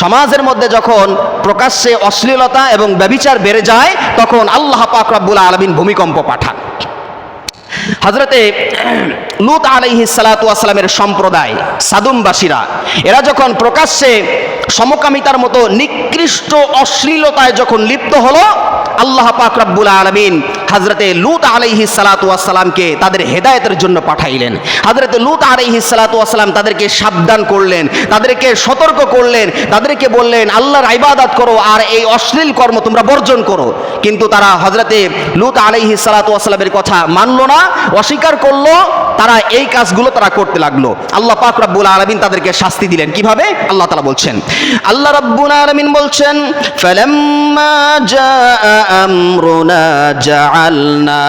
সমাজের মধ্যে যখন প্রকাশ্যে অশ্লীলতা এবং ব্যভিচার বেড়ে যায়, তখন আল্লাহ পাক রব্বুল আলামিন ভূমিকম্প পাঠান। হযরতে লূত আলাইহিস সালাতু ওয়াস সালামের সম্প্রদায় সাদুমবাসীরা, এরা যখন প্রকাশ্যে সমকামিতার মতো নিকৃষ্ট অশ্লীলতায় যখন লিপ্ত হলো, আল্লাহ পাক রব্বুল আলামিন হযরতে লূত আলাইহিস সালাতু ওয়াস সালামকে তাদের হেদায়েতের জন্য পাঠাইলেন। হযরতে লূত আলাইহিস সালাতু ওয়াস সালাম তাদেরকে সাবধান করলেন, তাদেরকে সতর্ক করলেন, তাদেরকে বললেন আল্লাহর ইবাদত করো আর এই অশ্লীল কর্ম তোমরা বর্জন করো। কিন্তু তারা হযরতে লূত আলাইহিস সালাতু ওয়াস সালামের কথা মানলো না, অস্বীকার করলো। তারা তারা এই কাজগুলো তারা করতে লাগলো। আল্লাহ পাক রব্বুল আলামিন তাদেরকে শাস্তি দিলেন কিভাবে? আল্লাহ তাআলা বলছেন, আল্লাহ রব্বুল আলামিন বলছেন, ফালাম্মা জাআ আমরুনা জাআলনা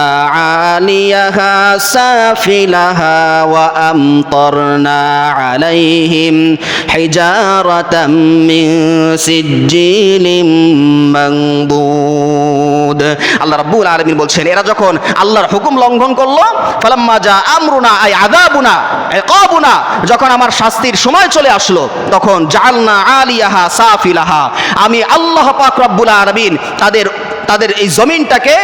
আলিয়াহা সাফিলাহা ওয়া আমতারনা আলাইহিম হিজারাতাম মিন সিজ্জিলিম মানদুদ। আল্লাহ রাব্বুল আলামিন বলছেন, এরা যখন আল্লাহর হুকুম লঙ্ঘন করলো, ফালাম্মা জা আমরুনা আই আযাবুনা ইকাবুনা, যখন আমার শাস্তির সময় চলে আসলো, তখন জাআলনা আলিয়াহা সাফিলাহা, আমি আল্লাহ পাক রব্বুল আলামিন তাদের এই জমিনটাকে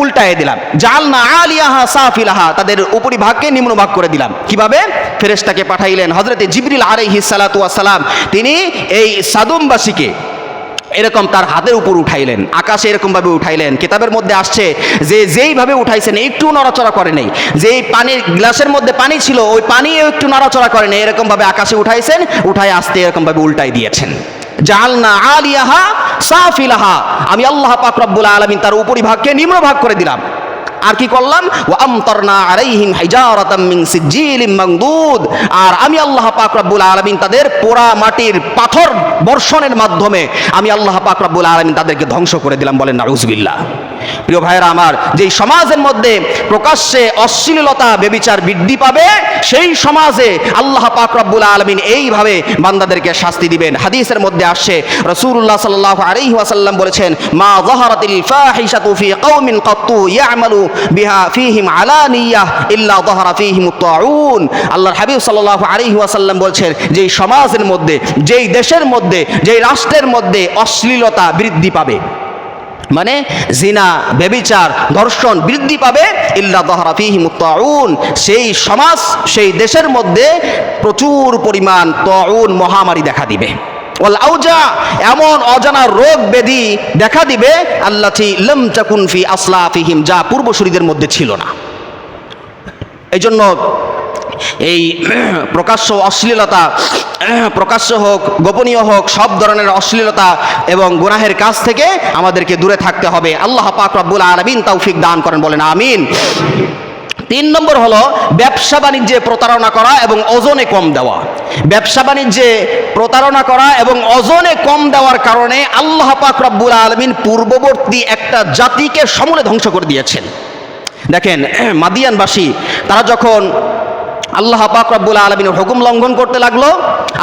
উল্টায় দিলাম। জাআলনা আলিয়াহা সাফিলাহা, তাদের উপরি ভাগকে নিম্নভাগ করে দিলাম। কিভাবে? ফেরেশতাকে পাঠাইলেন, হযরতে জিবরিল আলাইহিস সালাতু ওয়াস সালাম, তিনি এই সাদুমবাসীকে এরকম তার হাতের উপর উঠাইলেন, আকাশে এরকমভাবে উঠাইলেন। কিতাবের মধ্যে আসছে যে যেইভাবে উঠাইছেন একটু নড়াচড়া করে নেই, যেই পানির গ্লাসের মধ্যে পানি ছিল ওই পানিও একটু নড়াচড়া করে নেই, এরকমভাবে আকাশে উঠাইছেন, উঠায় আসতে এরকমভাবে উল্টাই দিয়েছেন। জাআলনা আলিয়াহা সাফিলাহা, আমি আল্লাহ পাক রব্বুল আলামিন তার উপরিভাগকে নিম্নভাগ করে দিলাম। আর কি করলাম? ওয়া আমতারনা আলাইহিম হিজারাতাম মিন সিজ্জিলিম মানদুদ, আর আমি আল্লাহ পাক রব্বুল আলামিন তাদের পোড়া মাটির পাথর বর্ষণের মাধ্যমে আমি আল্লাহ পাক রব্বুল আলামিন তাদেরকে ধ্বংস করে দিলাম। বলেন নাউজুবিল্লাহ। প্রিয় ভাইরা আমার, যেই সমাজের মধ্যে প্রকাশ্যে অশ্লীলতা ব্যভিচার বৃদ্ধি পাবে, সেই সমাজে আল্লাহ পাক রব্বুল আলামিন এইভাবে বান্দাদেরকে শাস্তি দিবেন। হাদিসের মধ্যে আসছে, রাসূলুল্লাহ সাল্লাল্লাহু আলাইহি ওয়াসাল্লাম বলেছেন, মা যাহারাতিল ফাহিশাতু ফি কওমিন কাত্তু ইয়ামালু বিহা ফীহিম আলানিয়াহ ইল্লা যাহারা ফীহিম আত-তাউন। আল্লাহর হাবিব সাল্লাল্লাহু আলাইহি ওয়াসাল্লাম বলছেন, যেই সমাজের মধ্যে, যেই দেশের মধ্যে, যেই রাষ্ট্রের মধ্যে অশ্লীলতা বৃদ্ধি পাবে, মানে জিনা, ব্যভিচার, ধর্ষণ বৃদ্ধি পাবে, ইল্লা যাহারা ফীহিম আত-তাউন, সেই সমাজ, সেই দেশের মধ্যে প্রচুর পরিমাণ তাউন মহামারী দেখা দিবে। ওয়াল আউজা, এমন অজানা রোগ ব্যাধি দেখা দিবে, আল্লাতী লাম তাকুন ফি আসলাফিহিম, যা পূর্বসূরীদের মধ্যে ছিল না। এই জন্য এই প্রকাশ্য অশ্লীলতা, প্রকাশ্য হোক গোপনীয় হোক, সব ধরনের অশ্লীলতা এবং গুনাহের কাজ থেকে আমাদেরকে দূরে থাকতে হবে। আল্লাহ পাক রব্বুল আলামিন তৌফিক দান করেন, বলেন আমিন। 3 নম্বর হলো ব্যবসা বাণিজ্যে প্রতারণা করা এবং ওজনে কম দেওয়া। ব্যবসা বাণিজ্যে প্রতারণা করা এবং ওজনে কম দেওয়ার কারণে আল্লাহ পাক রব্বুল আলামিন পূর্ববর্তী একটা জাতিকে সমূলে ধ্বংস করে দিয়েছেন। দেখেন, মাদিয়ানবাসী তারা যখন আল্লাহ পাক রব্বুল আলামিনের হুকুম লঙ্ঘন করতে লাগলো,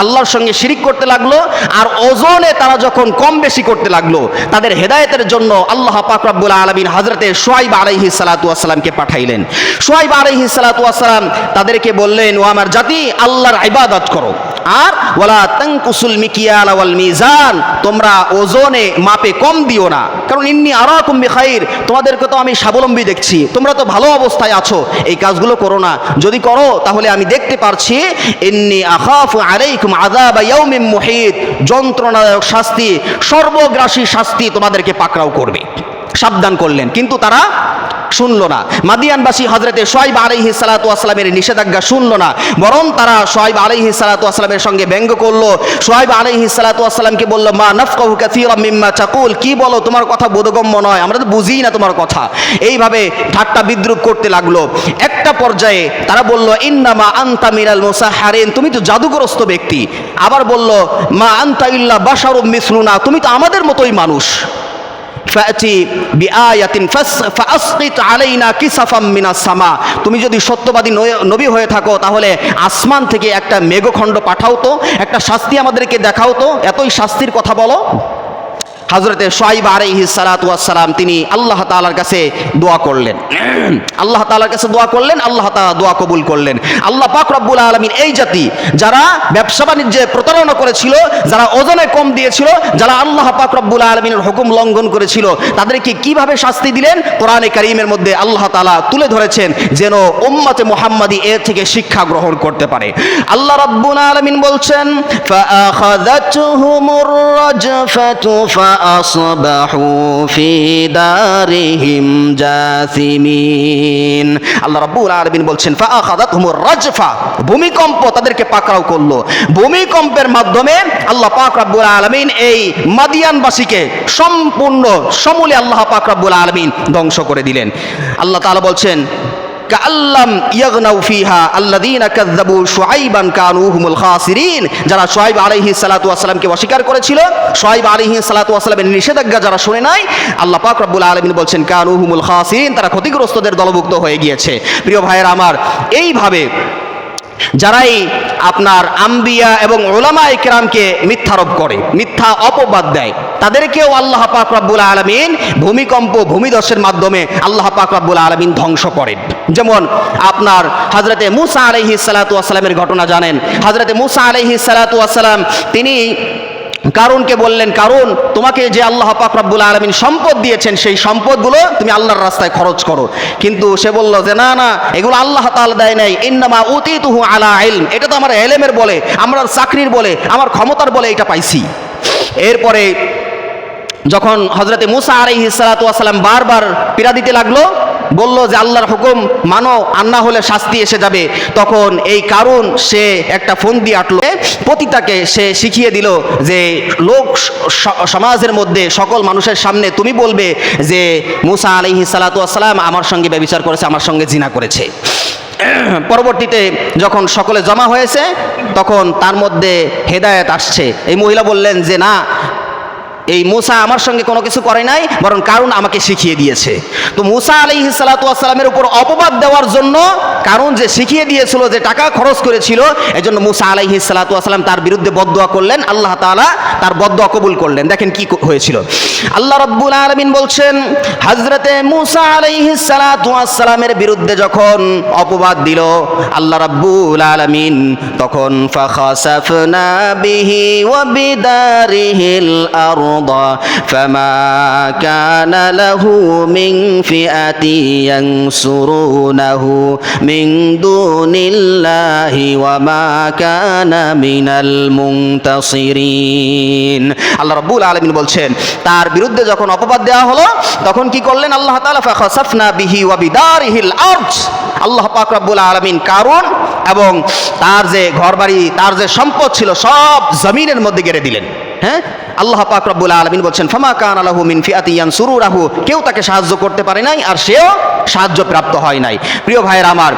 আল্লাহর সঙ্গে শিরিক করতে লাগলো, আর ওজনে তারা যখন কম বেশি করতে লাগলো, তাদের হেদায়েতের জন্য আল্লাহ পাক রব্বুল আলামিন হযরতে শুআয়ব আলাইহিস সালাতু ওয়াস সালামকে পাঠাইলেন। শুআয়ব আলাইহিস সালাতু ওয়াস সালাম তাদেরকে বললেন, ও আমার জাতি, আল্লাহর ইবাদত করো, আর ওয়ালা তানকুসুল মিকিয়াল ওয়াল মিজান, তোমরা ওজনে মাপে কম দিও না, কারণ ইন্নী আরাকুম বিখাইর, তোমাদেরকে তো আমি স্বাবলম্বী দেখছি, তোমরা তো ভালো অবস্থায় আছো, এই কাজগুলো করো না। যদি করো তাহলে আমি দেখতে পারছি, ইন্নী আখাফু আলাইকুম আযাব ইয়াউমিন মুহিত, যন্ত্রণাদায়ক শাস্তি, সর্বগ্রাসী শাস্তি তোমাদেরকে পাকড়াও করবে। সাবধান করলেন, কিন্তু তারা শুনলো না। মাদিয়ানবাসী হযরতে শুআয়ব আলাইহিস সালাতু ওয়াস সালামের নিষেধাজ্ঞা শুনলো না, বরং তারা শুআয়ব আলাইহিস সালাতু ওয়াস সালামের সঙ্গে ব্যঙ্গ করলো। শুআয়ব আলাইহিস সালাতু ওয়াস সালামকে বলল, মা নাফকাহু কাসীরাম মিম্মা তাকুল, কি বলো, তোমার কথা বোধগম্য নয়, আমরা তো বুঝি না তোমার কথা। এইভাবে ঠাট্টা বিদ্রুপ করতে লাগলো। একটা পর্যায়ে তারা বলল, ইন্নামা আনতা মিনাল মুসাহহারিন, তুমি তো জাদুগ্রস্ত ব্যক্তি। আবার বলল, মা আনতা ইল্লা বাশারুম মিসলুনা, তুমি তো আমাদের মতোই মানুষ। ফাতি বিআয়াতিন ফাসকিত আলাইনা কিসাফাম মিনাস সামা, তুমি যদি সত্যবাদী নবী হয়ে থাকো তাহলে আসমান থেকে একটা মেঘখণ্ড পাঠাও তো, একটা শাস্তি আমাদেরকে দেখাও তো, এতই শাস্তির কথা বলো। হযরতে শুআয়ব আলাইহিস সালাতু ওয়াস সালাম তিনি আল্লাহ তাআলার কাছে দোয়া করলেন, আল্লাহ তাআলার কাছে দোয়া করলেন, আল্লাহ তাআলা দোয়া কবুল করলেন। আল্লাহ পাক রব্বুল আলামিন এই জাতি যারা ব্যবসা বাণিজ্যে প্রতারণা করেছিল, যারা ওজনে কম দিয়েছিল, যারা আল্লাহ পাক রব্বুল আলামিনের হুকুম লঙ্ঘন করেছিল, তাদেরকে কিভাবে শাস্তি দিলেন কোরআনে কারীমের মধ্যে আল্লাহ তাআলা তুলে ধরেছেন, যেন উম্মতে মুহাম্মাদি এর থেকে শিক্ষা গ্রহণ করতে পারে। আল্লাহ রাব্বুল আলামিন বলছেন, ফাআখাযাতহুমুর রাজফাতু আসবাহু ফি দারিহিম জাসিমিন। আল্লাহ রাব্বুল আলামিন বলছেন, ফাআখাযাতহুমুর রাজফা, ভূমিকম্প তাদেরকে পাকড়াও করলো। ভূমিকম্পের মাধ্যমে আল্লাহ পাক রব্বুল আলামিন এই মাদিয়ানবাসীকে সম্পূর্ণ সমূলে আল্লাহ পাক রব্বুল আলামিন ধ্বংস করে দিলেন। আল্লাহ তাআলা বলছেন, কাল্লাম ইয়াগনাউ ফিহা আল্লাযীনা কাযযাবু শুআইবান কানু হুমুল খাসিরিন। যারা শুআইব আলাইহিস সালাতু ওয়াস সালামকে অস্বীকার করেছিল, শুআইব আলাইহিস সালাতু ওয়াস সালামের নিষেধাজ্ঞা যারা শুনে নাই, আল্লাহ পাক রব্বুল আলামিন বলছেন কানু হুমুল খাসিরিন, তারা ক্ষতিগ্রস্তদের দলভুক্ত হয়ে গিয়েছে। প্রিয় ভাইয়েরা আমার, এইভাবে যারাই আপনার আম্বিয়া এবং উলামায়ে কেরামকে মিথ্যারোপ করে, মিথ্যা অপবাদ দেয়, তাদেরকেও আল্লাহ পাক রব্বুল আলামিন ভূমিকম্প, ভূমিধসের মাধ্যমে আল্লাহ পাক রব্বুল আলামিন ধ্বংস করেন। যেমন আপনার হযরতে মূসা আলাইহিস সালাতু ওয়াস সালামের ঘটনা জানেন। হযরতে মূসা আলাইহিস সালাতু ওয়াস সালাম তিনি কারুনকে বললেন, কারুন, তোমাকে যে আল্লাহ পাক রব্বুল আলামিন সম্পদ দিয়েছেন, সেই সম্পদগুলো তুমি আল্লাহর রাস্তায় খরচ করো। কিন্তু সে বলল যে না না, এগুলো আল্লাহ তাআলা দেয় নাই, ইন্নামা উতীতুহু আলা ইলম, এটা তো আমার ইলমের বলে, আমার চাকরির বলে, আমার ক্ষমতার বলে এটা পাইছি। এরপরে যখন হযরতে মূসা আলাইহিস সালাতু ওয়াস সালাম বারবার পীড়া দিতে লাগলো, বলল যে আল্লাহর হুকুম মানো, আর না হলে শাস্তি এসে যাবে, তখন এই কারুন সে একটা ফন্দি আটলো, প্রতিটাকে সে শিখিয়ে দিল যে লোক সমাজের মধ্যে সকল মানুষের সামনে তুমি বলবে যে মূসা আলাইহিস সালাতু ওয়াস সালাম আমার সঙ্গে ব্যভিচার করেছে, আমার সঙ্গে জিনা করেছে। পরবর্তীতে যখন সকলে জমা হয়েছে, তখন তার মধ্যে হেদায়েত আসছে। এই মহিলা বললেন যে না, এই মূসা আমার সঙ্গে কোনো কিছু করে নাই, বরং কারুন আমাকে শিখিয়ে দিয়েছে। তো মূসা আলাইহিস সালাতু ওয়াস সালামের উপর অপবাদ দেওয়ার জন্য কারুন যে শিখিয়ে দিয়েছিল, যে টাকা খরচ করেছিল, এজন্য মূসা আলাইহিস সালাতু ওয়াস সালাম তার বিরুদ্ধে বদদুয়া করলেন, আল্লাহ তাআলা তার বদদুয়া কবুল করলেন। দেখেন কি হয়েছিল। আল্লাহ রাব্বুল আলামিন বলছেন, হযরতে মূসা আলাইহিস সালাতু ওয়াস সালামের বিরুদ্ধে যখন অপবাদ দিল আল্লাহ রাব্বুল আলামিন, তখন ফাখাসাফনা বিহি ওয়া বিদারিহিল আরদ فما كان له من فئة ينصرونه من دون الله وما كان من المنتصرين। আল্লাহ রাব্বুল আলামিন বলছেন, তার বিরুদ্ধে যখন অপবাদ দেওয়া হলো, তখন কি করলেন আল্লাহ তাআলা, ফাখাসাফনা বিহি ওয়া বিদারিহিল আরদ, আল্লাহ পাক রব্বুল আলামিন কারুন এবং তার যে ঘরবাড়ি, তার যে সম্পদ ছিল, সব জমিনের মধ্যে গেড়ে দিলেন। হ্যাঁ, আল্লাহ পাক রব্বুল আলামিন বলছেন, ফামা কানা লাহু মিন ফিআতি ইয়ানসুরুনাহু, কেউ তাকে সাহায্য করতে পারে নাই, আর সেও সাহায্য প্রাপ্ত হয় নাই। প্রিয় ভাইয়েরা আমার,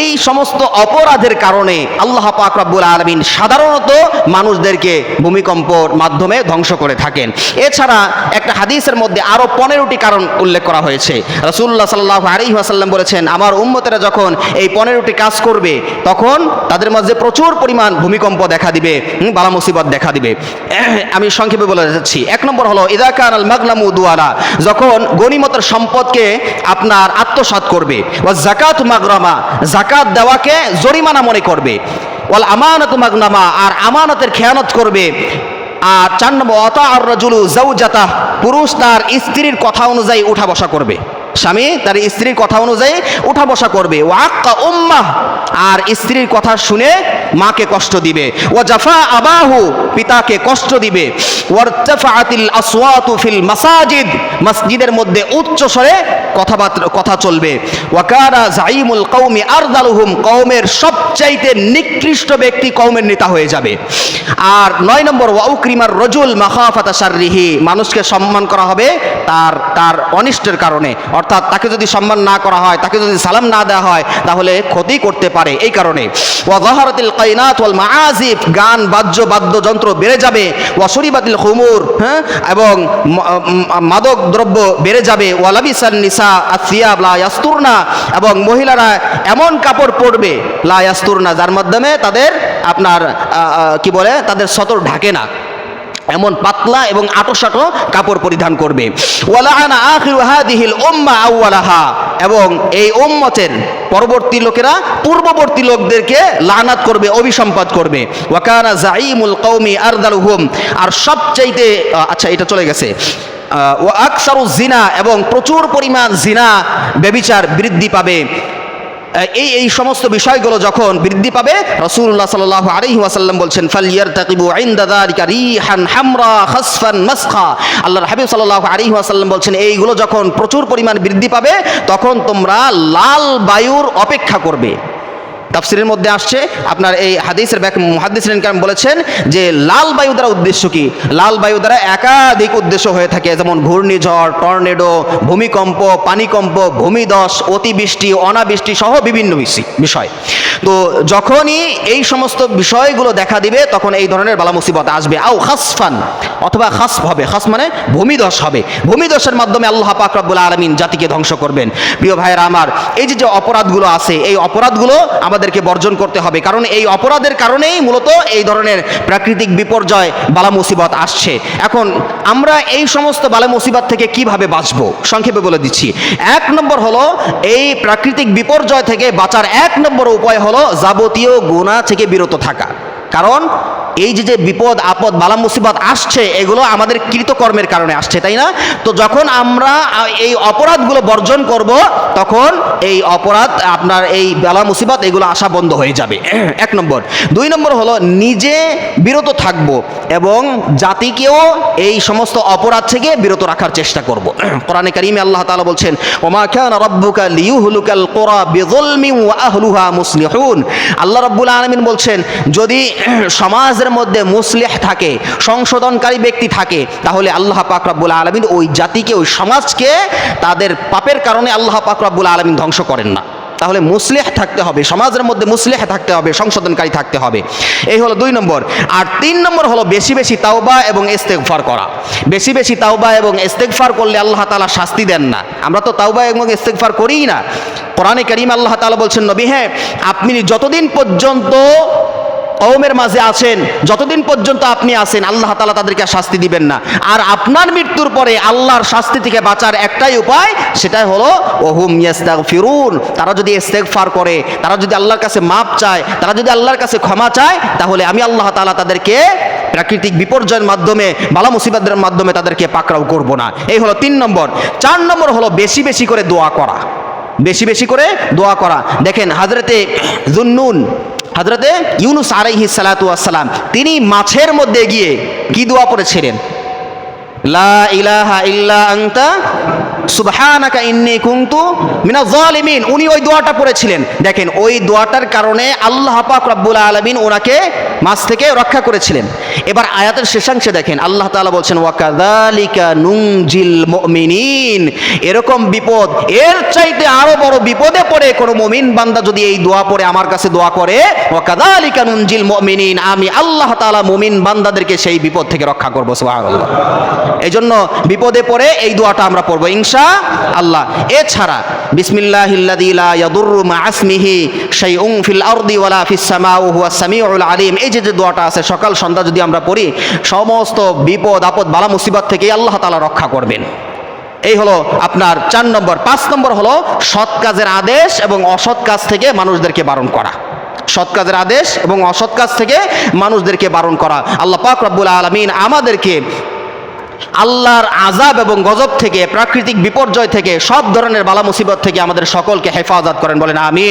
এই সমস্ত অপরাধের কারণে আল্লাহ পাক রব্বুল আলামিন সাধারণত মানুষদেরকে ভূমিকম্পর মাধ্যমে ধ্বংস করে থাকেন। এছাড়া একটা হাদিসের মধ্যে আরো 15টি কারণ উল্লেখ করা হয়েছে। রাসূলুল্লাহ সাল্লাল্লাহু আলাইহি ওয়াসাল্লাম বলেছেন, আমার উম্মতেরা যখন এই 15টি কাজ করবে, তখন তাদের মাঝে প্রচুর পরিমাণ ভূমিকম্প দেখা দিবে, বালা মুসিবত দেখা দিবে। আমি সংক্ষেপে বলে যাচ্ছি। 1 নম্বর হলো ইযা কানাল মাগনামু দুআলা, যখন গনিমতের সম্পদকে আপনার আত্মসাৎ করবে। ওয়া যাকাতু মাগরামা, যাকাত দেওয়াকে জরিমানা মনে করবে। ওয়াল আমানাতু মাগনামা, আর আমানতের খেয়ানত করবে। আর 4 নম্বর আতা আর রাজুলু যাওজাতাহ, পুরুষ তার স্ত্রীর কথা অনুযায়ী উঠা বসা করবে, স্বামী তার স্ত্রীর কথা অনুযায়ী উঠা বসা করবে। ওয়াক্কা উম্মাহ, আর স্ত্রীর কথা শুনে মাকে কষ্ট দিবে। ওয়া জাফা আবাহু, পিতাকে কষ্ট দিবে। ওয়ারতাফাআতিল আসওয়াতু ফিল মাসাজিদ, মসজিদের মধ্যে উচ্চ স্বরে কথা চলবে। ওয়া কানা যাইমুল কওমি আরদালুহুম, কওমের সবচাইতে নিকৃষ্ট ব্যক্তি কওমের নেতা হয়ে যাবে। আর 9 নম্বর ওয়া উকরিমার রাজুল মাখাফাতা শাররিহি, মানুষকে সম্মান করা হবে তার অনিষ্টের কারণে, অর্থাৎ তাকে যদি সম্মান না করা হয়, তাকে যদি সালাম না দেওয়া হয়, তাহলে ক্ষতি করতে পারে, এই কারণে। ওয়া যাহারাতিল কাইনাত ওয়াল মাআজিফ, গান বাদ্যযন্ত্র বেড়ে যাবে। ওয়া শুরিবাতিল খুমুর, এবং মাদক দ্রব্য বেড়ে যাবে। ওয়া লাবিসান নিসা আসিয়াব লা ইয়াস্তুরনা, এবং মহিলারা এমন কাপড় পরবে লা ইয়াস্তুরনা, যার মাধ্যমে তাদের আপনার কি বলে, তাদের সতর ঢাকে না, এমন পাতলা এবং আঁটো কাপড় পরিধান করবে। ওয়ালাআনা আখিরু হাদিহিল উম্মাহ আউওয়ালাহা, এবং এই উম্মতের পরবর্তী লোকেরা পূর্ববর্তী লোকদেরকে লানাত করবে, অভিসম্পাত করবে। ওয়া কানা যাইমুল কওমি আরদালুহুম, আর সবচাইতে আচ্ছা এটা চলে গেছে। ওয়া আকসারু জিনা, এবং প্রচুর পরিমাণ জিনা ব্যভিচার বৃদ্ধি পাবে। এই সমস্ত বিষয়গুলো যখন বৃদ্ধি পাবে, রাসূলুল্লাহ সাল্লাল্লাহু আলাইহি ওয়াসাল্লাম বলছেন, ফালইয়ারতাকিবু ইনদা যালিকা রিহান হামরা খাসফান মাসখা, আল্লাহর হাবিব সাল্লাল্লাহু আলাইহি ওয়াসাল্লাম বলছেন, এইগুলো যখন প্রচুর পরিমাণ বৃদ্ধি পাবে, তখন তোমরা লাল বায়ুর অপেক্ষা করবে। তাফসিরের মধ্যে আসছে, আপনার এই হাদিসের মুহাদ্দিসিন কেরাম বলেছেন যে লাল বায়ু দ্বারা উদ্দেশ্য কি? লাল বায়ু দ্বারা একাধিক উদ্দেশ্য হয়ে থাকে, যেমন ঘূর্ণিঝড়, টর্নেডো, ভূমিকম্প, পানিকম্প, ভূমিধস, অতিবৃষ্টি, অনাবৃষ্টি সহ বিভিন্ন বিষয়। তো যখনই এই সমস্ত বিষয়গুলো দেখা দিবে তখন এই ধরনের বালা মুসিবত আসবে। আও খাসফান, অথবা খাসফ হবে, খাস মানে ভূমিধস হবে। ভূমিধসের মাধ্যমে আল্লাহ পাক রব্বুল আলামিন জাতিকে ধ্বংস করবেন। প্রিয় ভাইয়েরা আমার, এই যে অপরাধগুলো আছে, এই অপরাধগুলো আমাদেরকে বর্জন করতে হবে, কারণ এই অপরাধের কারণেই মূলত এই ধরনের প্রাকৃতিক বিপর্যয় বালা মুসিবত আসছে। এখন আমরা এই সমস্ত বালা মুসিবত থেকে কিভাবে বাঁচবো সংক্ষেপে বলে দিচ্ছি। 1 নম্বর হলো, এই প্রাকৃতিক বিপর্যয় থেকে বাঁচার 1 নম্বর উপায় হলো যাবতীয় গুনাহ থেকে বিরত থাকা। কারণ এই যে বিপদ আপদ বালা মুসিবত আসছে, এগুলো আমাদের কৃতকর্মের কারণে আসছে, তাই না? তো যখন আমরা এই অপরাধগুলো বর্জন করব, তখন এই অপরাধ আপনার এই বালা মুসিবত এগুলো আসা বন্ধ হয়ে যাবে। 1 নম্বর। 2 নম্বর হলো, নিজে বিরত থাকব এবং জাতিকেও এই সমস্ত অপরাধ থেকে বিরত রাখার চেষ্টা করব। কোরআনে কারীমে আল্লাহ তাআলা বলছেন, ওমা কানা রাব্বুকা লিয়ুহলিকাল কুরা বিযুলমিন ওয়া আহলুহা মুসলিহুন। আল্লাহ রাব্বুল আলামিন বলছেন, যদি সমাজের মধ্যে মুসলিহ থাকে, সংশোধনকারী ব্যক্তি থাকে, তাহলে আল্লাহ পাক রব্বুল আলামিন ওই জাতিকে, ওই সমাজকে তাদের পাপের কারণে আল্লাহ পাক রব্বুল আলামিন ধ্বংস করেন না। তাহলে মুসলিহ থাকতে হবে, সমাজের মধ্যে মুসলিহ থাকতে হবে, সংশোধনকারী থাকতে হবে। এই হলো 2 নম্বর। আর 3 নম্বর হলো বেশি বেশি তাওবা এবং ইস্তেগফার করা। বেশি বেশি তাওবা এবং ইস্তেগফার করলে আল্লাহ তাআলা শাস্তি দেন না। আমরা তো তাওবা এবং ইস্তেগফার করিই না। কোরআনে কারীমে আল্লাহ তাআলা বলছেন, নবী হ্যাঁ, আপনি যতদিন পর্যন্ত কওমের মাঝে আছেন, যতদিন পর্যন্ত আপনি আছেন, আল্লাহ তাআলা তাদেরকে শাস্তি দিবেন না। আর আপনার মৃত্যুর পরে আল্লাহর শাস্তি থেকে বাঁচার একটাই উপায়, সেটাই হলো ওহুম ইয়াস্তাগফিরুন। তারা যদি ইস্তেগফার করে, তারা যদি আল্লাহর কাছে মাপ চায়, তারা যদি আল্লাহর কাছে ক্ষমা চায়, তাহলে আমি আল্লাহ তাআলা তাদেরকে প্রাকৃতিক বিপর্যয়ের মাধ্যমে, বালা মুসিবতের মাধ্যমে তাদেরকে পাকড়াও করব না। এই হলো 3 নম্বর। 4 নম্বর হলো বেশি বেশি করে দোয়া করা। বেশি বেশি করে দোয়া করা। দেখেন হযরতে যুন্নুন, হযরতে ইউনুস আলাইহিস সালাতু ওয়াস সালাম, তিনি মাছের মধ্যে গিয়ে কি দোয়া পড়েছিলেন? লা ইলাহা ইল্লা আনতা সুবহানাকা ইন্নী কুনতু মিনাজ জালিমিন। উনি ওই দোয়াটা পড়েছিলেন। দেখেন ওই দোয়াটার কারণে আল্লাহ পাক রব্বুল আলামিন ওনাকে মাছ থেকে রক্ষা করেছিলেন। এবার আয়াতের শেষাংশে দেখেন আল্লাহ তাআলা বলছেন, ওয়া কাযালিকা নুনজিল মুমিনিন। এরকম বিপদ, এর চাইতে আরো বড় বিপদে পড়ে কোনো মুমিন বান্দা যদি এই দোয়া পড়ে আমার কাছে দোয়া করে, ওয়া কাযালিকা নুনজিল মুমিনিন, আমি আল্লাহ তাআলা মুমিন বান্দাদেরকে সেই বিপদ থেকে রক্ষা করব। সুবহানাল্লাহ। এজন্য বিপদে পড়ে এই দোয়াটা আমরা পড়বো ইনশাআল্লাহ। এছাড়া বিসমিল্লাহিল্লাযী লা ইয়াদুররু মা ইসমিহি শাইউন ফিল আরদি ওয়ালা ফিস সামা ওয়া হুয়াস সামিউল আলিম, এই যে দোয়াটা আছে সকাল সন্ধ্যা যদি আমরা পড়ি, সমস্ত বিপদ আপদ বালা মুসিবত থেকে আল্লাহ তাআলা রক্ষা করবেন। এই হলো আপনার 4 নম্বর। 5 নম্বর হলো সৎ কাজের আদেশ এবং অসৎ কাজ থেকে মানুষদেরকে বারণ করা। সৎ কাজের আদেশ এবং অসৎ কাজ থেকে মানুষদেরকে বারণ করা। আল্লাহ পাক রব্বুল আলামিন আমাদেরকে আল্লাহর আযাব এবং গজব থেকে, প্রাকৃতিক বিপর্যয় থেকে, সব ধরনের বালা মুসিবত থেকে আমাদের সকলকে হেফাজত করেন, বলেন আমিন।